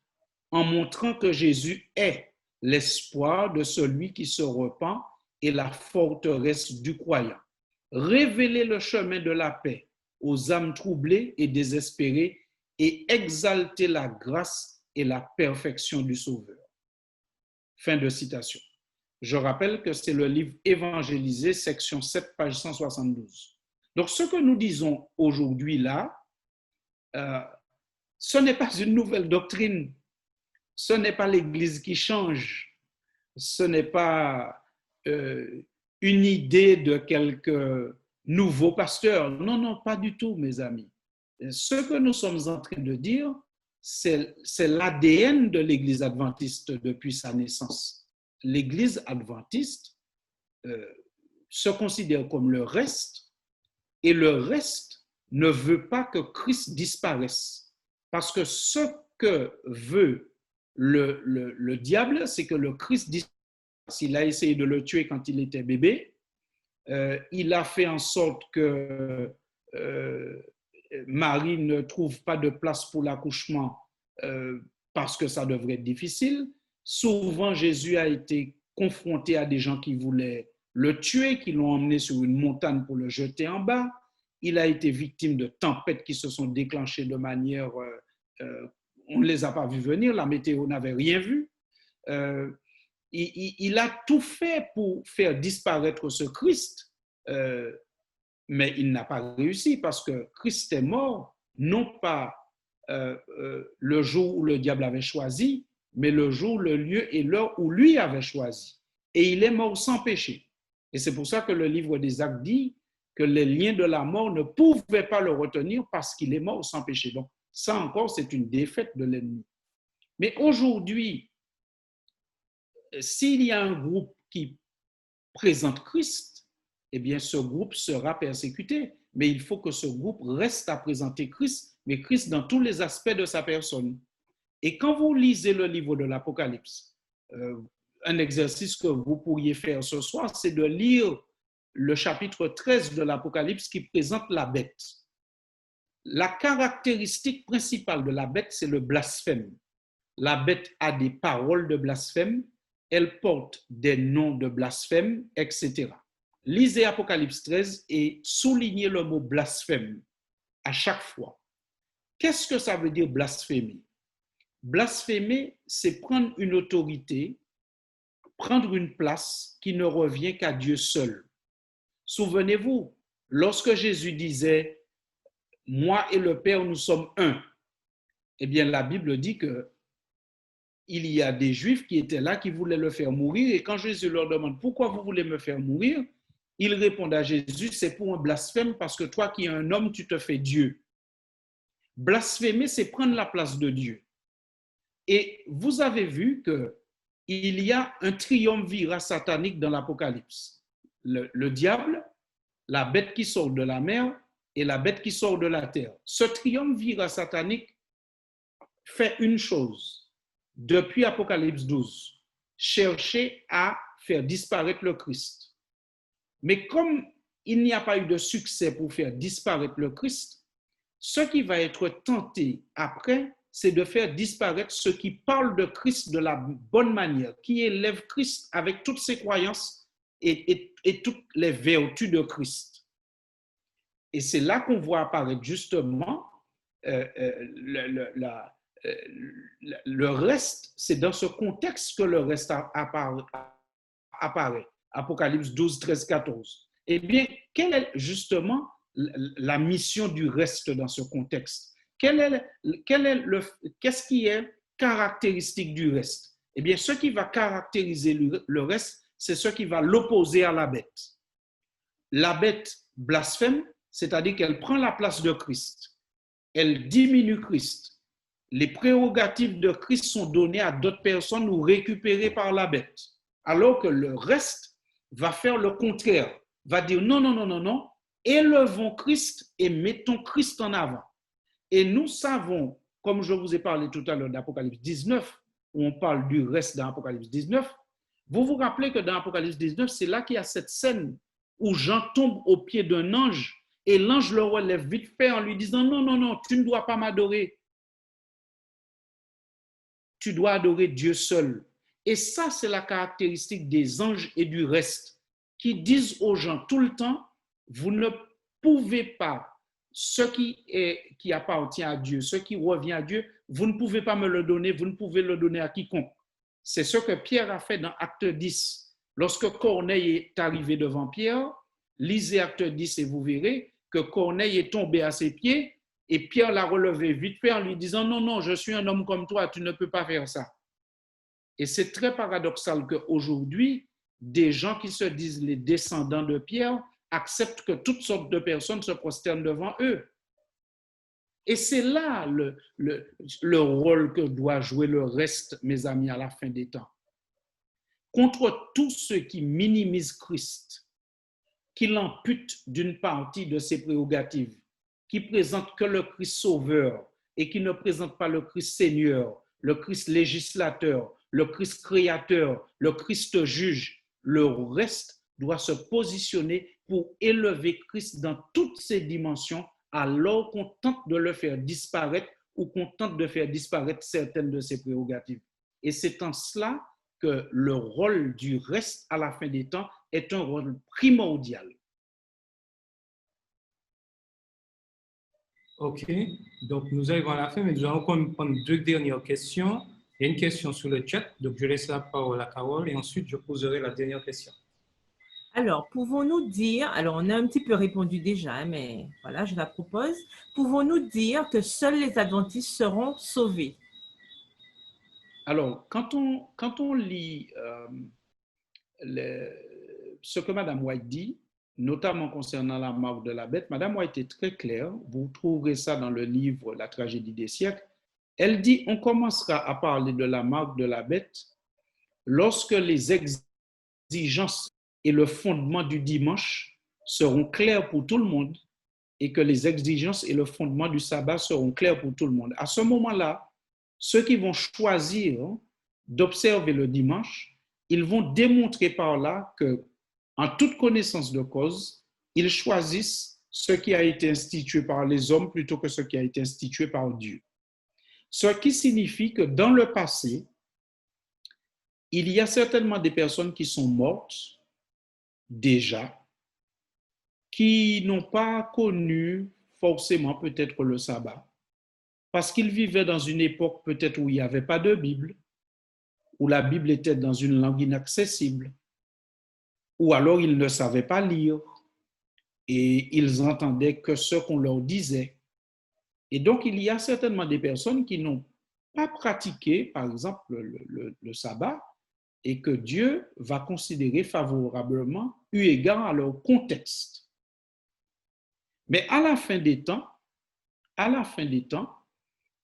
en montrant que Jésus est l'espoir de celui qui se repent et la forteresse du croyant. Révélez le chemin de la paix aux âmes troublées et désespérées et exaltez la grâce et la perfection du Sauveur. Fin de citation. Je rappelle que c'est le livre Évangélisé, section 7, page 172. Donc, ce que nous disons aujourd'hui là, ce n'est pas une nouvelle doctrine, ce n'est pas l'Église qui change, ce n'est pas une idée de quelques nouveaux pasteurs. Non, non, pas du tout, mes amis. Ce que nous sommes en train de dire, c'est l'ADN de l'Église adventiste depuis sa naissance. L'Église adventiste se considère comme le reste, et le reste ne veut pas que Christ disparaisse. Parce que ce que veut le diable, c'est que le Christ disparaisse. Il a essayé de le tuer quand il était bébé. Il a fait en sorte que Marie ne trouve pas de place pour l'accouchement parce que ça devrait être difficile. Souvent, Jésus a été confronté à des gens qui voulaient le tuer, qui l'ont emmené sur une montagne pour le jeter en bas. Il a été victime de tempêtes qui se sont déclenchées de manière... on ne les a pas vues venir, la météo n'avait rien vu. Il a tout fait pour faire disparaître ce Christ, mais il n'a pas réussi parce que Christ est mort, non pas le jour où le diable avait choisi, mais le jour, le lieu et l'heure où lui avait choisi. Et il est mort sans péché. Et c'est pour ça que le livre des Actes dit que les liens de la mort ne pouvaient pas le retenir parce qu'il est mort sans péché. Donc, ça encore, c'est une défaite de l'ennemi. Mais aujourd'hui, s'il y a un groupe qui présente Christ, eh bien, ce groupe sera persécuté. Mais il faut que ce groupe reste à présenter Christ, mais Christ dans tous les aspects de sa personne. Et quand vous lisez le livre de l'Apocalypse, un exercice que vous pourriez faire ce soir, c'est de lire le chapitre 13 de l'Apocalypse qui présente la bête. La caractéristique principale de la bête, c'est le blasphème. La bête a des paroles de blasphème, elle porte des noms de blasphème, etc. Lisez Apocalypse 13 et soulignez le mot blasphème à chaque fois. Qu'est-ce que ça veut dire blasphémer? Blasphémer, c'est prendre une autorité, prendre une place qui ne revient qu'à Dieu seul. Souvenez-vous, lorsque Jésus disait « Moi et le Père, nous sommes un », eh bien, la Bible dit que il y a des Juifs qui étaient là, qui voulaient le faire mourir, et quand Jésus leur demande « Pourquoi vous voulez me faire mourir ?» ils répondent à Jésus « C'est pour un blasphème, parce que toi qui es un homme, tu te fais Dieu. » Blasphémer, c'est prendre la place de Dieu. Et vous avez vu qu'il y a un triumvirat satanique dans l'Apocalypse. Le diable, la bête qui sort de la mer et la bête qui sort de la terre. Ce triumvirat satanique fait une chose, depuis Apocalypse 12, chercher à faire disparaître le Christ. Mais comme il n'y a pas eu de succès pour faire disparaître le Christ, ce qui va être tenté après, c'est de faire disparaître ceux qui parlent de Christ de la bonne manière, qui élèvent Christ avec toutes ses croyances et toutes les vertus de Christ. Et c'est là qu'on voit apparaître justement le reste, c'est dans ce contexte que le reste apparaît. Apocalypse 12, 13, 14. Eh bien, quelle est justement la mission du reste dans ce contexte? Qu'est-ce qui est caractéristique du reste? Eh bien, ce qui va caractériser le reste, c'est ce qui va l'opposer à la bête. La bête blasphème, c'est-à-dire qu'elle prend la place de Christ. Elle diminue Christ. Les prérogatives de Christ sont données à d'autres personnes ou récupérées par la bête. Alors que le reste va faire le contraire, va dire non, non, non, non, non, élevons Christ et mettons Christ en avant. Et nous savons, comme je vous ai parlé tout à l'heure d'Apocalypse 19, où on parle du reste dans Apocalypse 19, vous vous rappelez que dans Apocalypse 19, c'est là qu'il y a cette scène où Jean tombe au pied d'un ange et l'ange le relève vite fait en lui disant non, non, non, tu ne dois pas m'adorer. Tu dois adorer Dieu seul. Et ça, c'est la caractéristique des anges et du reste qui disent aux gens tout le temps, vous ne pouvez pas, ce qui appartient à Dieu, ce qui revient à Dieu, vous ne pouvez pas me le donner, vous ne pouvez le donner à quiconque. C'est ce que Pierre a fait dans Acte 10. Lorsque Corneille est arrivé devant Pierre, lisez Acte 10 et vous verrez que Corneille est tombé à ses pieds et Pierre l'a relevé vite fait en lui disant « Non, non, je suis un homme comme toi, tu ne peux pas faire ça. » Et c'est très paradoxal qu'aujourd'hui, des gens qui se disent les descendants de Pierre acceptent que toutes sortes de personnes se prosternent devant eux. Et c'est là le rôle que doit jouer le reste, mes amis, à la fin des temps. Contre tous ceux qui minimisent Christ, qui l'amputent d'une partie de ses prérogatives, qui présentent que le Christ sauveur et qui ne présentent pas le Christ Seigneur, le Christ législateur, le Christ créateur, le Christ juge, le reste doit se positionner pour élever Christ dans toutes ses dimensions alors qu'on tente de le faire disparaître ou qu'on tente de faire disparaître certaines de ses prérogatives. Et c'est en cela que le rôle du reste à la fin des temps est un rôle primordial. OK, donc nous arrivons à la fin, mais nous allons prendre deux dernières questions. Il y a une question sur le chat, donc je laisse la parole à Carole et ensuite je poserai la dernière question. Alors, pouvons-nous dire, alors on a un petit peu répondu déjà, mais voilà, je la propose. Pouvons-nous dire que seuls les adventistes seront sauvés? Alors, quand on lit ce que Mme White dit, notamment concernant la marque de la bête, Mme White est très claire, vous trouverez ça dans le livre La tragédie des siècles. Elle dit, on commencera à parler de la marque de la bête lorsque les exigences et le fondement du dimanche seront clairs pour tout le monde et que les exigences et le fondement du sabbat seront clairs pour tout le monde. À ce moment-là, ceux qui vont choisir d'observer le dimanche, ils vont démontrer par là que en toute connaissance de cause, ils choisissent ce qui a été institué par les hommes plutôt que ce qui a été institué par Dieu. Ce qui signifie que dans le passé, il y a certainement des personnes qui sont mortes déjà, qui n'ont pas connu forcément peut-être le sabbat, parce qu'ils vivaient dans une époque peut-être où il n'y avait pas de Bible, où la Bible était dans une langue inaccessible, ou alors ils ne savaient pas lire et ils entendaient que ce qu'on leur disait. Et donc, il y a certainement des personnes qui n'ont pas pratiqué, par exemple, le sabbat, et que Dieu va considérer favorablement eu égard à leur contexte. Mais à la fin des temps,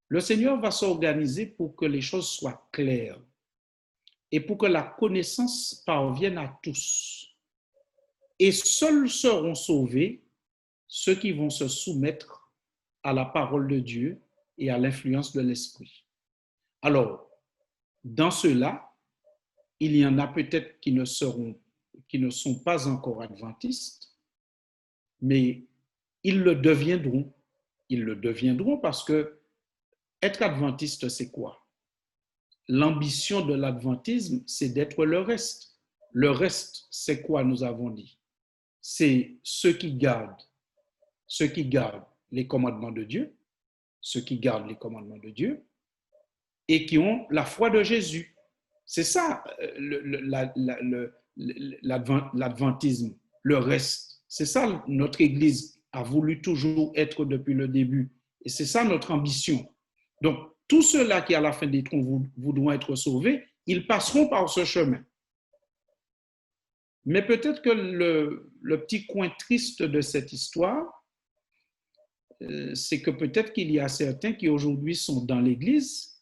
le Seigneur va s'organiser pour que les choses soient claires et pour que la connaissance parvienne à tous. Et seuls seront sauvés ceux qui vont se soumettre à la parole de Dieu et à l'influence de l'Esprit. Alors, dans ceux-là, il y en a peut-être qui ne sont pas encore adventistes, mais ils le deviendront. Ils le deviendront parce que être adventiste, c'est quoi? L'ambition de l'adventisme, c'est d'être le reste. Le reste, c'est quoi, nous avons dit? C'est ceux qui gardent les commandements de Dieu, ceux qui gardent les commandements de Dieu et qui ont la foi de Jésus. C'est ça l'adventisme, le reste. C'est ça notre Église a voulu toujours être depuis le début. Et c'est ça notre ambition. Donc, tous ceux-là qui, à la fin des temps, voudront être sauvés, ils passeront par ce chemin. Mais peut-être que le petit coin triste de cette histoire, c'est que peut-être qu'il y a certains qui aujourd'hui sont dans l'Église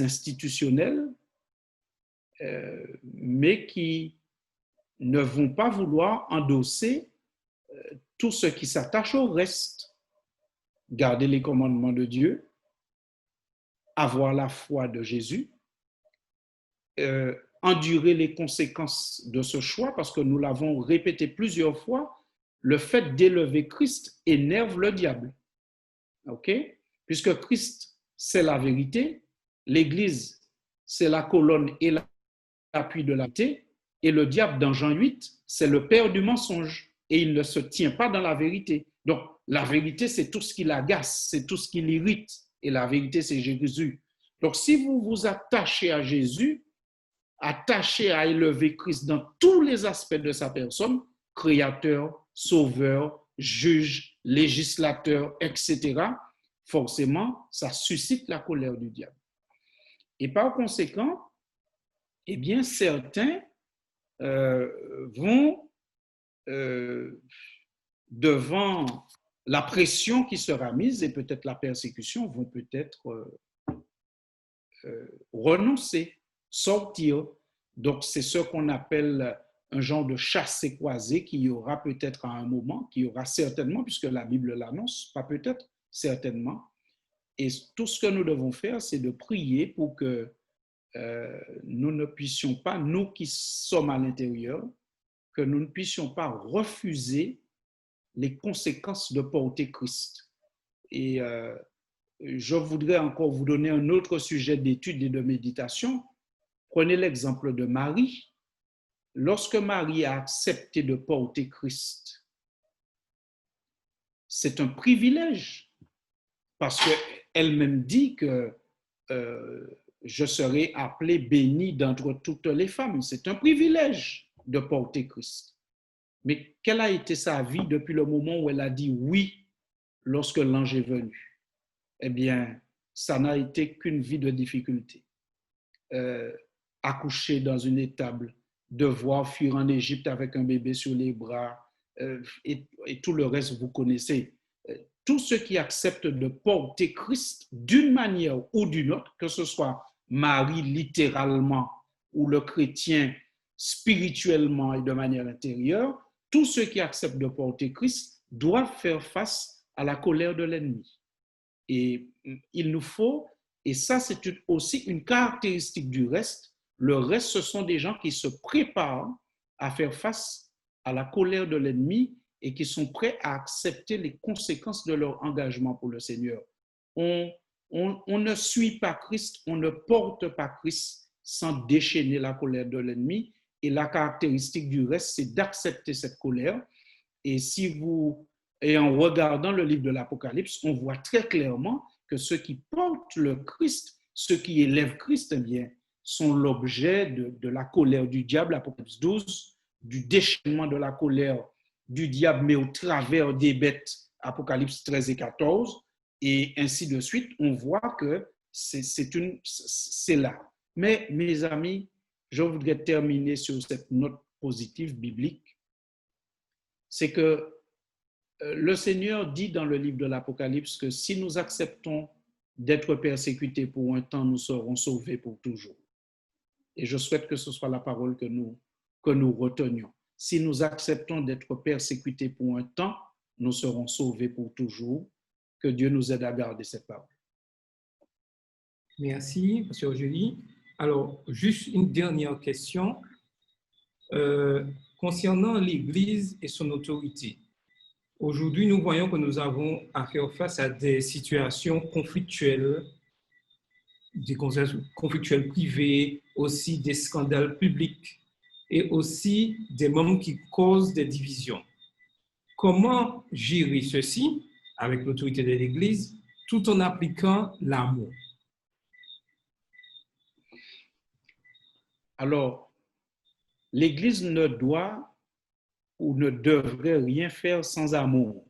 institutionnelle, mais qui ne vont pas vouloir endosser tout ce qui s'attache au reste. Garder les commandements de Dieu, avoir la foi de Jésus, endurer les conséquences de ce choix, parce que nous l'avons répété plusieurs fois, le fait d'élever Christ énerve le diable. OK? Puisque Christ, c'est la vérité, l'Église, c'est la colonne et l'appui de la vérité, et le diable, dans Jean 8, c'est le père du mensonge, et il ne se tient pas dans la vérité. Donc, la vérité, c'est tout ce qui l'agace, c'est tout ce qui l'irrite, et la vérité, c'est Jésus. Donc, si vous vous attachez à Jésus, attachez à élever Christ dans tous les aspects de sa personne, créateur, sauveur, juge, législateur, etc., forcément, ça suscite la colère du diable. Et par conséquent, eh bien, certains vont, devant la pression qui sera mise et peut-être la persécution, vont peut-être renoncer, sortir. Donc, c'est ce qu'on appelle un genre de chassé-croisé qu'il y aura peut-être à un moment, qu'il y aura certainement, puisque la Bible l'annonce, pas peut-être, certainement. Et tout ce que nous devons faire, c'est de prier pour que nous ne puissions pas, nous qui sommes à l'intérieur, que nous ne puissions pas refuser les conséquences de porter Christ. Et je voudrais encore vous donner un autre sujet d'étude et de méditation. Prenez l'exemple de Marie. Lorsque Marie a accepté de porter Christ, c'est un privilège parce qu'elle-même dit que je serai appelée bénie d'entre toutes les femmes. C'est un privilège de porter Christ. Mais quelle a été sa vie depuis le moment où elle a dit oui lorsque l'ange est venu? Eh bien, ça n'a été qu'une vie de difficulté. Accoucher dans une étable, devoir fuir en Égypte avec un bébé sur les bras, et tout le reste, vous connaissez. Tous ceux qui acceptent de porter Christ d'une manière ou d'une autre, que ce soit Marie littéralement ou le chrétien spirituellement et de manière intérieure, tous ceux qui acceptent de porter Christ doivent faire face à la colère de l'ennemi. Et il nous faut, et ça c'est aussi une caractéristique du reste, Le reste, ce sont des gens qui se préparent à faire face à la colère de l'ennemi et qui sont prêts à accepter les conséquences de leur engagement pour le Seigneur. On ne suit pas Christ, on ne porte pas Christ sans déchaîner la colère de l'ennemi. Et la caractéristique du reste, c'est d'accepter cette colère. Et en regardant le livre de l'Apocalypse, on voit très clairement que ceux qui portent le Christ, ceux qui élèvent Christ, eh bien, sont l'objet de la colère du diable, Apocalypse 12, du déchaînement de la colère du diable, mais au travers des bêtes, Apocalypse 13 et 14, et ainsi de suite. On voit que c'est là. Mais mes amis, je voudrais terminer sur cette note positive biblique. C'est que le Seigneur dit dans le livre de l'Apocalypse que si nous acceptons d'être persécutés pour un temps, nous serons sauvés pour toujours. Et je souhaite que ce soit la parole que nous retenions. Si nous acceptons d'être persécutés pour un temps, nous serons sauvés pour toujours. Que Dieu nous aide à garder cette parole. Merci, Pasteur Julie. Alors, juste une dernière question concernant l'Église et son autorité. Aujourd'hui, nous voyons que nous avons à faire face à des situations conflictuelles, des conflictuels privés, aussi des scandales publics et aussi des membres qui causent des divisions. Comment gérer ceci avec l'autorité de l'Église tout en appliquant l'amour? Alors, l'Église ne doit ou ne devrait rien faire sans amour.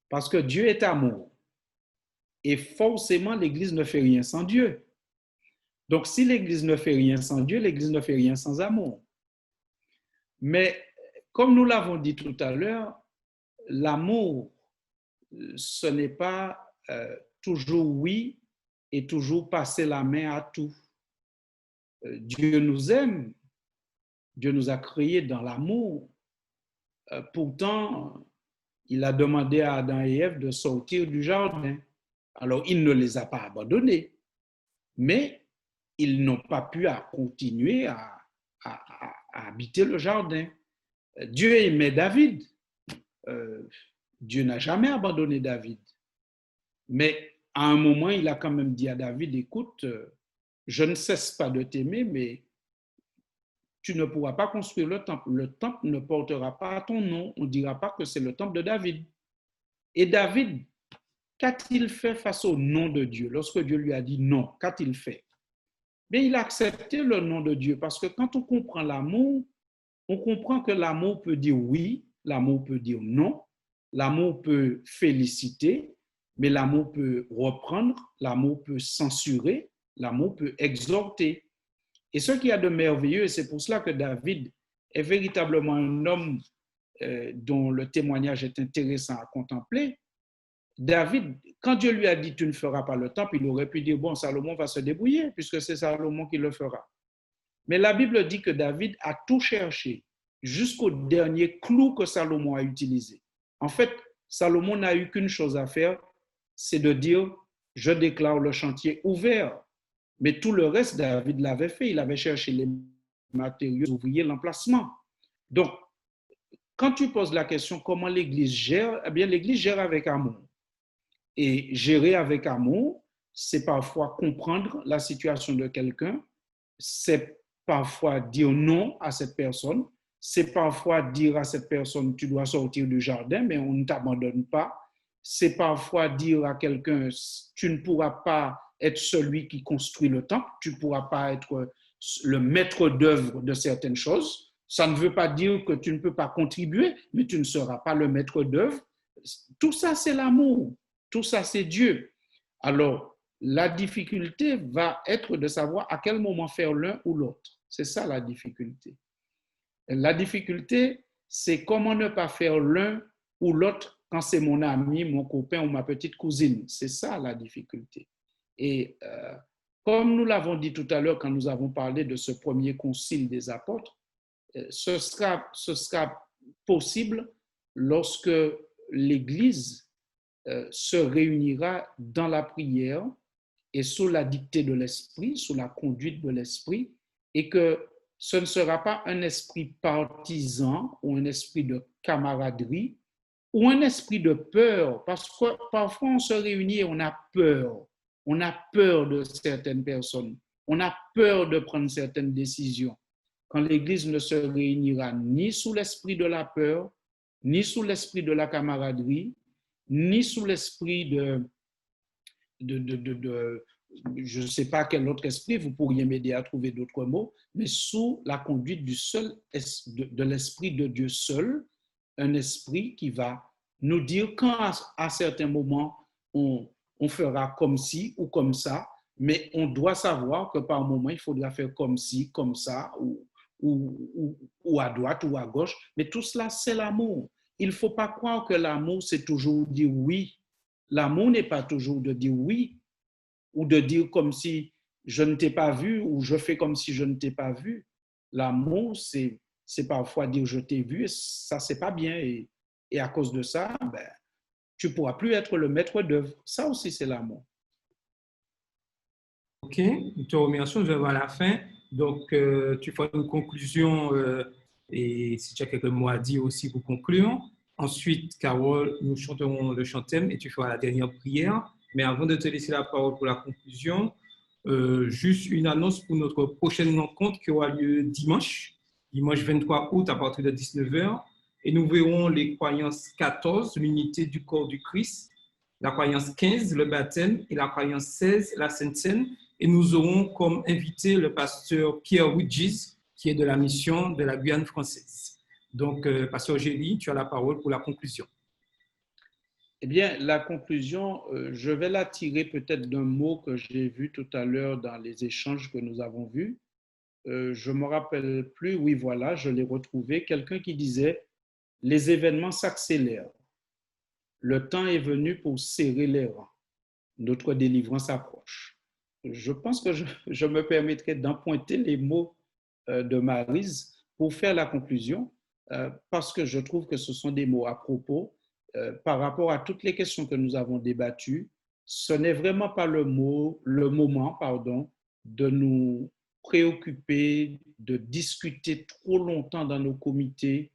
Parce que Dieu est amour. Et forcément, l'Église ne fait rien sans Dieu. Donc, si l'Église ne fait rien sans Dieu, l'Église ne fait rien sans amour. Mais, comme nous l'avons dit tout à l'heure, l'amour, ce n'est pas toujours oui et toujours passer la main à tout. Dieu nous aime, Dieu nous a créés dans l'amour. Pourtant, il a demandé à Adam et Ève de sortir du jardin. Alors, il ne les a pas abandonnés, mais ils n'ont pas pu continuer à habiter le jardin. Dieu aimait David. Dieu n'a jamais abandonné David. Mais à un moment, il a quand même dit à David, écoute, je ne cesse pas de t'aimer, mais tu ne pourras pas construire le temple. Le temple ne portera pas ton nom. On ne dira pas que c'est le temple de David. Et David, qu'a-t-il fait face au nom de Dieu? Lorsque Dieu lui a dit non, qu'a-t-il fait? Bien, il a accepté le nom de Dieu parce que quand on comprend l'amour, on comprend que l'amour peut dire oui, l'amour peut dire non, l'amour peut féliciter, mais l'amour peut reprendre, l'amour peut censurer, l'amour peut exhorter. Et ce qu'il y a de merveilleux, c'est pour cela que David est véritablement un homme dont le témoignage est intéressant à contempler. David, quand Dieu lui a dit « tu ne feras pas le temple », il aurait pu dire « bon, Salomon va se débrouiller puisque c'est Salomon qui le fera ». Mais la Bible dit que David a tout cherché jusqu'au dernier clou que Salomon a utilisé. En fait, Salomon n'a eu qu'une chose à faire, c'est de dire « je déclare le chantier ouvert ». Mais tout le reste, David l'avait fait. Il avait cherché les matériaux, ouvriers, l'emplacement. Donc, quand tu poses la question comment l'Église gère, eh bien, l'Église gère avec amour. Et gérer avec amour, c'est parfois comprendre la situation de quelqu'un, c'est parfois dire non à cette personne, c'est parfois dire à cette personne tu dois sortir du jardin, mais on ne t'abandonne pas. C'est parfois dire à quelqu'un tu ne pourras pas être celui qui construit le temple, tu ne pourras pas être le maître d'œuvre de certaines choses. Ça ne veut pas dire que tu ne peux pas contribuer, mais tu ne seras pas le maître d'œuvre. Tout ça, c'est l'amour. Tout ça, c'est Dieu. Alors, la difficulté va être de savoir à quel moment faire l'un ou l'autre. C'est ça la difficulté. La difficulté, c'est comment ne pas faire l'un ou l'autre quand c'est mon ami, mon copain ou ma petite cousine. C'est ça la difficulté. Et comme nous l'avons dit tout à l'heure quand nous avons parlé de ce premier concile des apôtres, ce sera possible lorsque l'Église se réunira dans la prière et sous la dictée de l'Esprit, sous la conduite de l'Esprit, et que ce ne sera pas un esprit partisan ou un esprit de camaraderie ou un esprit de peur, parce que parfois on se réunit et on a peur. On a peur de certaines personnes. On a peur de prendre certaines décisions. Quand l'Église ne se réunira ni sous l'esprit de la peur, ni sous l'esprit de la camaraderie, ni sous l'esprit je ne sais pas quel autre esprit, vous pourriez m'aider à trouver d'autres mots, mais sous la conduite de l'esprit de Dieu seul, un esprit qui va nous dire quand à certains moments on fera comme ci ou comme ça, mais on doit savoir que par moment il faudra faire comme ci, comme ça, ou à droite ou à gauche, mais tout cela c'est l'amour. Il ne faut pas croire que l'amour c'est toujours dire oui. L'amour n'est pas toujours de dire oui, ou de dire comme si je ne t'ai pas vu, ou je fais comme si je ne t'ai pas vu. L'amour, c'est parfois dire je t'ai vu, et ça, c'est pas bien. Et à cause de ça, ben, tu ne pourras plus être le maître d'œuvre. Ça aussi, c'est l'amour. OK, nous te remercions. Nous arrivons à la fin. Donc, tu feras une conclusion et si tu as quelques mots à dire aussi pour conclure. Ensuite, Carole, nous chanterons le chantème et tu feras la dernière prière. Mais avant de te laisser la parole pour la conclusion, juste une annonce pour notre prochaine rencontre qui aura lieu dimanche 23 août à partir de 19h. Et nous verrons les croyances 14, l'unité du corps du Christ, la croyance 15, le baptême, et la croyance 16, la Sainte Seine. Et nous aurons comme invité le pasteur Pierre Widgis, qui est de la mission de la Guyane française. Donc, pasteur Gély, tu as la parole pour la conclusion. Eh bien, la conclusion, je vais la tirer peut-être d'un mot que j'ai vu tout à l'heure dans les échanges que nous avons vus. Je ne me rappelle plus, oui, voilà, je l'ai retrouvé, quelqu'un qui disait « Les événements s'accélèrent. Le temps est venu pour serrer les rangs. Notre délivrance approche. » Je pense que je me permettrai d'emprunter les mots de Maryse pour faire la conclusion, parce que je trouve que ce sont des mots à propos par rapport à toutes les questions que nous avons débattues. Ce n'est vraiment pas le moment, de nous préoccuper, de discuter trop longtemps dans nos comités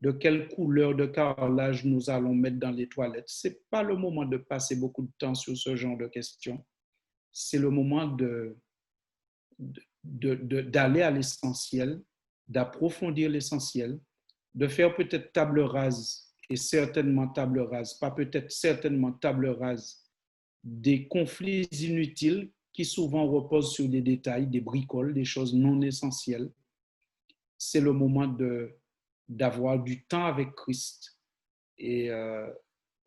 de quelle couleur de carrelage nous allons mettre dans les toilettes. Ce n'est pas le moment de passer beaucoup de temps sur ce genre de questions. C'est le moment d'aller à l'essentiel, d'approfondir l'essentiel, de faire peut-être table rase, et certainement table rase, pas peut-être, certainement table rase, des conflits inutiles qui souvent reposent sur des détails, des bricoles, des choses non essentielles. C'est le moment d'avoir du temps avec Christ. Et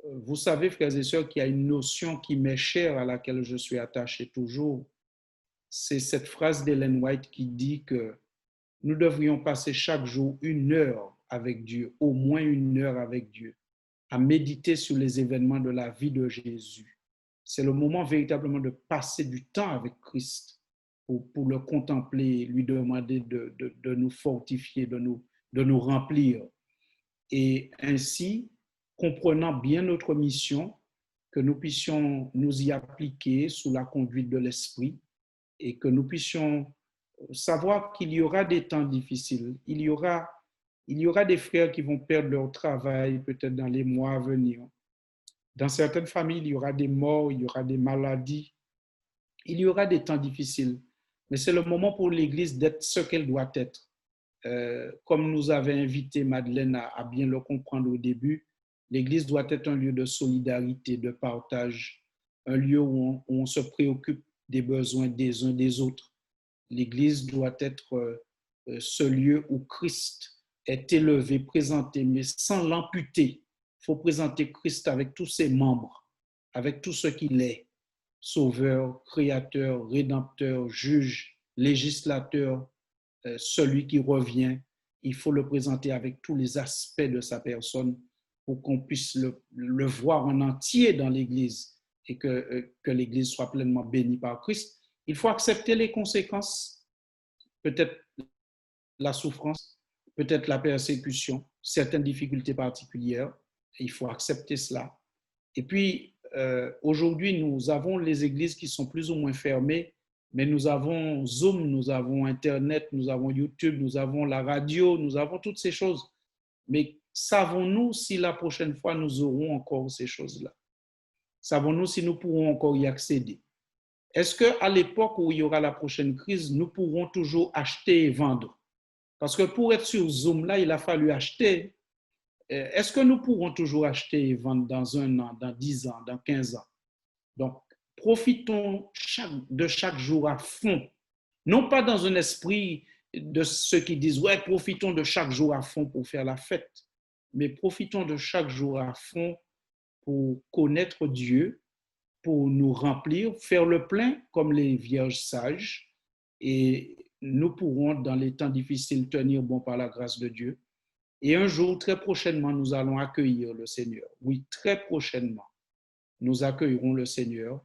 vous savez, frères et sœurs, qu'il y a une notion qui m'est chère, à laquelle je suis attaché toujours. C'est cette phrase d'Ellen White qui dit que nous devrions passer chaque jour 1 heure avec Dieu, au moins 1 heure avec Dieu, à méditer sur les événements de la vie de Jésus. C'est le moment véritablement de passer du temps avec Christ pour le contempler, lui demander de nous fortifier, de nous remplir. Et ainsi, comprenant bien notre mission, que nous puissions nous y appliquer sous la conduite de l'Esprit et que nous puissions savoir qu'il y aura des temps difficiles. Il y aura des frères qui vont perdre leur travail peut-être dans les mois à venir. Dans certaines familles, il y aura des morts, il y aura des maladies. Il y aura des temps difficiles. Mais c'est le moment pour l'Église d'être ce qu'elle doit être. Comme nous avait invité Madeleine à bien le comprendre au début, l'Église doit être un lieu de solidarité, de partage, un lieu où on se préoccupe des besoins des uns des autres. L'Église doit être ce lieu où Christ est élevé, présenté, mais sans l'amputer. Il faut présenter Christ avec tous ses membres, avec tout ce qu'il est, sauveur, créateur, rédempteur, juge, législateur, celui qui revient. Il faut le présenter avec tous les aspects de sa personne pour qu'on puisse le voir en entier dans l'Église et que l'Église soit pleinement bénie par Christ. Il faut accepter les conséquences, peut-être la souffrance, peut-être la persécution, certaines difficultés particulières. Il faut accepter cela. Et puis, aujourd'hui, nous avons les églises qui sont plus ou moins fermées Mais nous avons Zoom, nous avons Internet, nous avons YouTube, nous avons la radio, nous avons toutes ces choses. Mais savons-nous si la prochaine fois nous aurons encore ces choses-là? Savons-nous si nous pourrons encore y accéder? Est-ce qu'à l'époque où il y aura la prochaine crise, nous pourrons toujours acheter et vendre? Parce que pour être sur Zoom, là, il a fallu acheter. Est-ce que nous pourrons toujours acheter et vendre dans 1 an, dans 10 ans, dans 15 ans? Donc, profitons de chaque jour à fond. Non pas dans un esprit de ceux qui disent « ouais, profitons de chaque jour à fond pour faire la fête », mais profitons de chaque jour à fond pour connaître Dieu, pour nous remplir, faire le plein comme les vierges sages, et nous pourrons, dans les temps difficiles, tenir bon par la grâce de Dieu. Et un jour, très prochainement, nous allons accueillir le Seigneur. Oui, très prochainement, nous accueillerons le Seigneur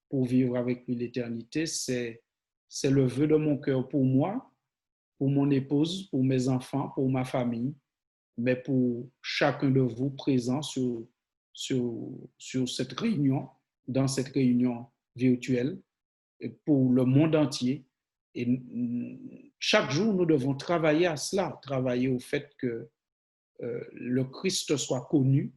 pour vivre avec lui l'éternité. C'est le vœu de mon cœur pour moi, pour mon épouse, pour mes enfants, pour ma famille, mais pour chacun de vous présents sur cette réunion, dans cette réunion virtuelle, pour le monde entier. Et chaque jour, nous devons travailler à cela, travailler au fait que le Christ soit connu,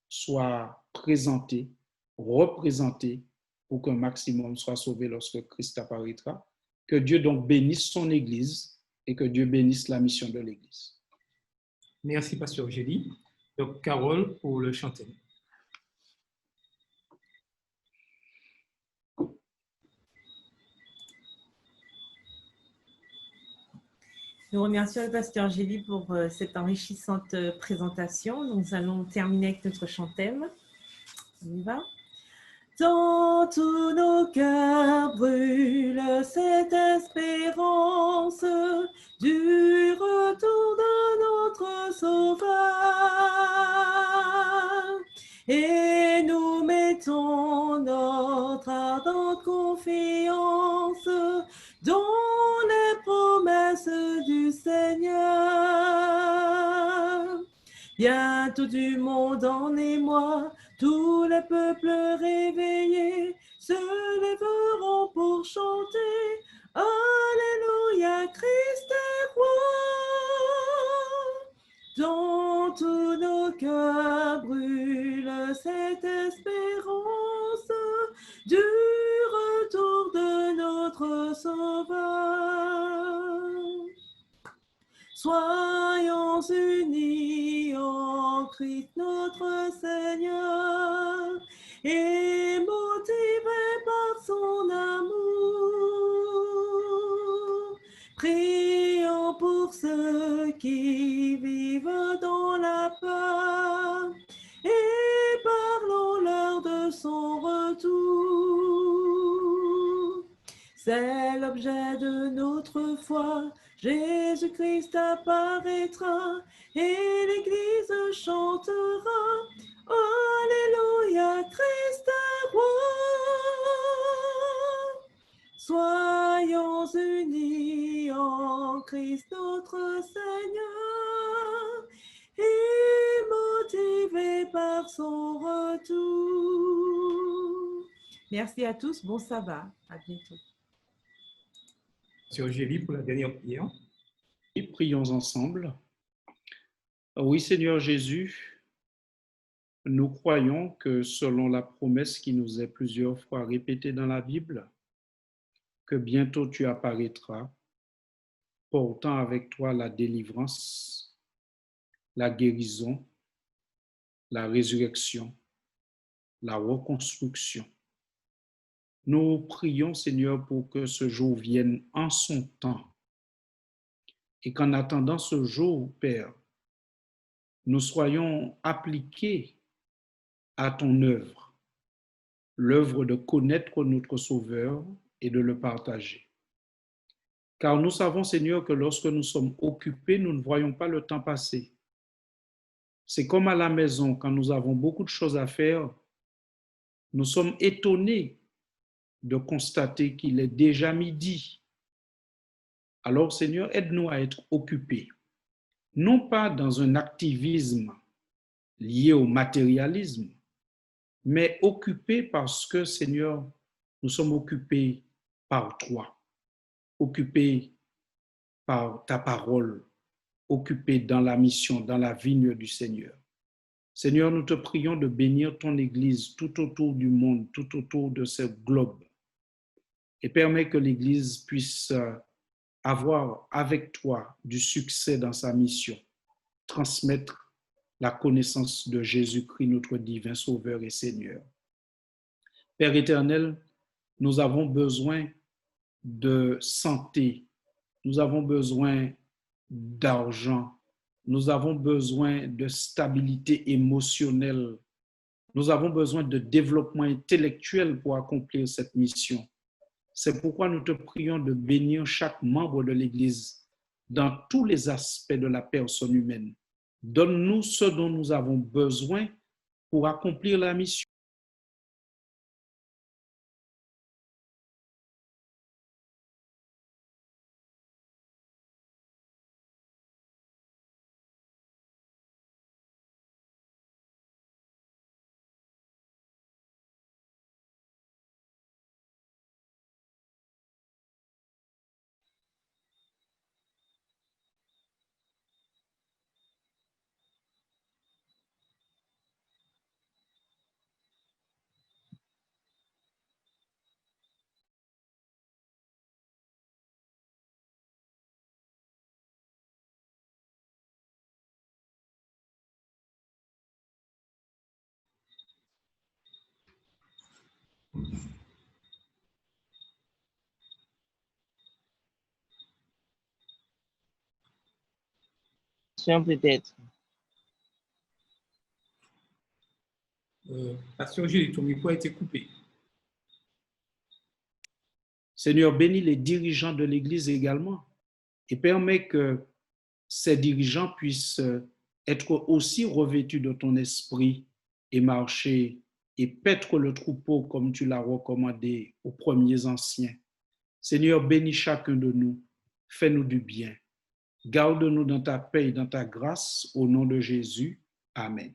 soit présenté, représenté, pour qu'un maximum soit sauvé lorsque Christ apparaîtra. Que Dieu donc bénisse son Église et que Dieu bénisse la mission de l'Église. Merci, Pasteur Gély. Donc, Carole pour le chanter. Nous remercions le pasteur Gély pour cette enrichissante présentation. Nous allons terminer avec notre chantème. On y va. Dans tous nos cœurs brûle cette espérance du retour de notre Sauveur. Et nous mettons notre ardente confiance dans les promesses du Seigneur. Bientôt du monde en émoi, tous les peuples réveillés se lèveront pour chanter Alléluia, Christ est roi. Dans tous nos cœurs brûle cette espérance du retour de notre Sauveur. Soyons unis en Christ notre Seigneur et motivés par son amour. Prions pour ceux qui vivent dans la peur et parlons-leur de son retour. C'est l'objet de notre foi. Jésus-Christ apparaîtra et l'Église chantera Alléluia, Christ est roi. Soyons unis en Christ notre Seigneur et motivés par son retour. Merci à tous, bon sabbat, à bientôt. Pasteur Gély pour la dernière prière. Et prions ensemble. Oui, Seigneur Jésus, nous croyons que selon la promesse qui nous est plusieurs fois répétée dans la Bible, que bientôt tu apparaîtras, portant avec toi la délivrance, la guérison, la résurrection, la reconstruction. Nous prions, Seigneur, pour que ce jour vienne en son temps et qu'en attendant ce jour, Père, nous soyons appliqués à ton œuvre, l'œuvre de connaître notre Sauveur et de le partager. Car nous savons, Seigneur, que lorsque nous sommes occupés, nous ne voyons pas le temps passer. C'est comme à la maison, quand nous avons beaucoup de choses à faire, nous sommes étonnés de constater qu'il est déjà midi. Alors, Seigneur, aide-nous à être occupés, non pas dans un activisme lié au matérialisme, mais occupés parce que, Seigneur, nous sommes occupés par toi, occupés par ta parole, occupés dans la mission, dans la vigne du Seigneur. Seigneur, nous te prions de bénir ton Église tout autour du monde, tout autour de ce globe, et permets que l'Église puisse avoir avec toi du succès dans sa mission, transmettre la connaissance de Jésus-Christ, notre divin Sauveur et Seigneur. Père éternel, nous avons besoin de santé, nous avons besoin d'argent, nous avons besoin de stabilité émotionnelle, nous avons besoin de développement intellectuel pour accomplir cette mission. C'est pourquoi nous te prions de bénir chaque membre de l'Église dans tous les aspects de la personne humaine. Donne-nous ce dont nous avons besoin pour accomplir la mission. Peut-être. Pasteur Gilles, ton micro a été coupé. Seigneur, bénis les dirigeants de l'Église également et permets que ces dirigeants puissent être aussi revêtus de ton esprit et marcher et paître le troupeau comme tu l'as recommandé aux premiers anciens. Seigneur, bénis chacun de nous, fais-nous du bien. Garde-nous dans ta paix et dans ta grâce, au nom de Jésus. Amen.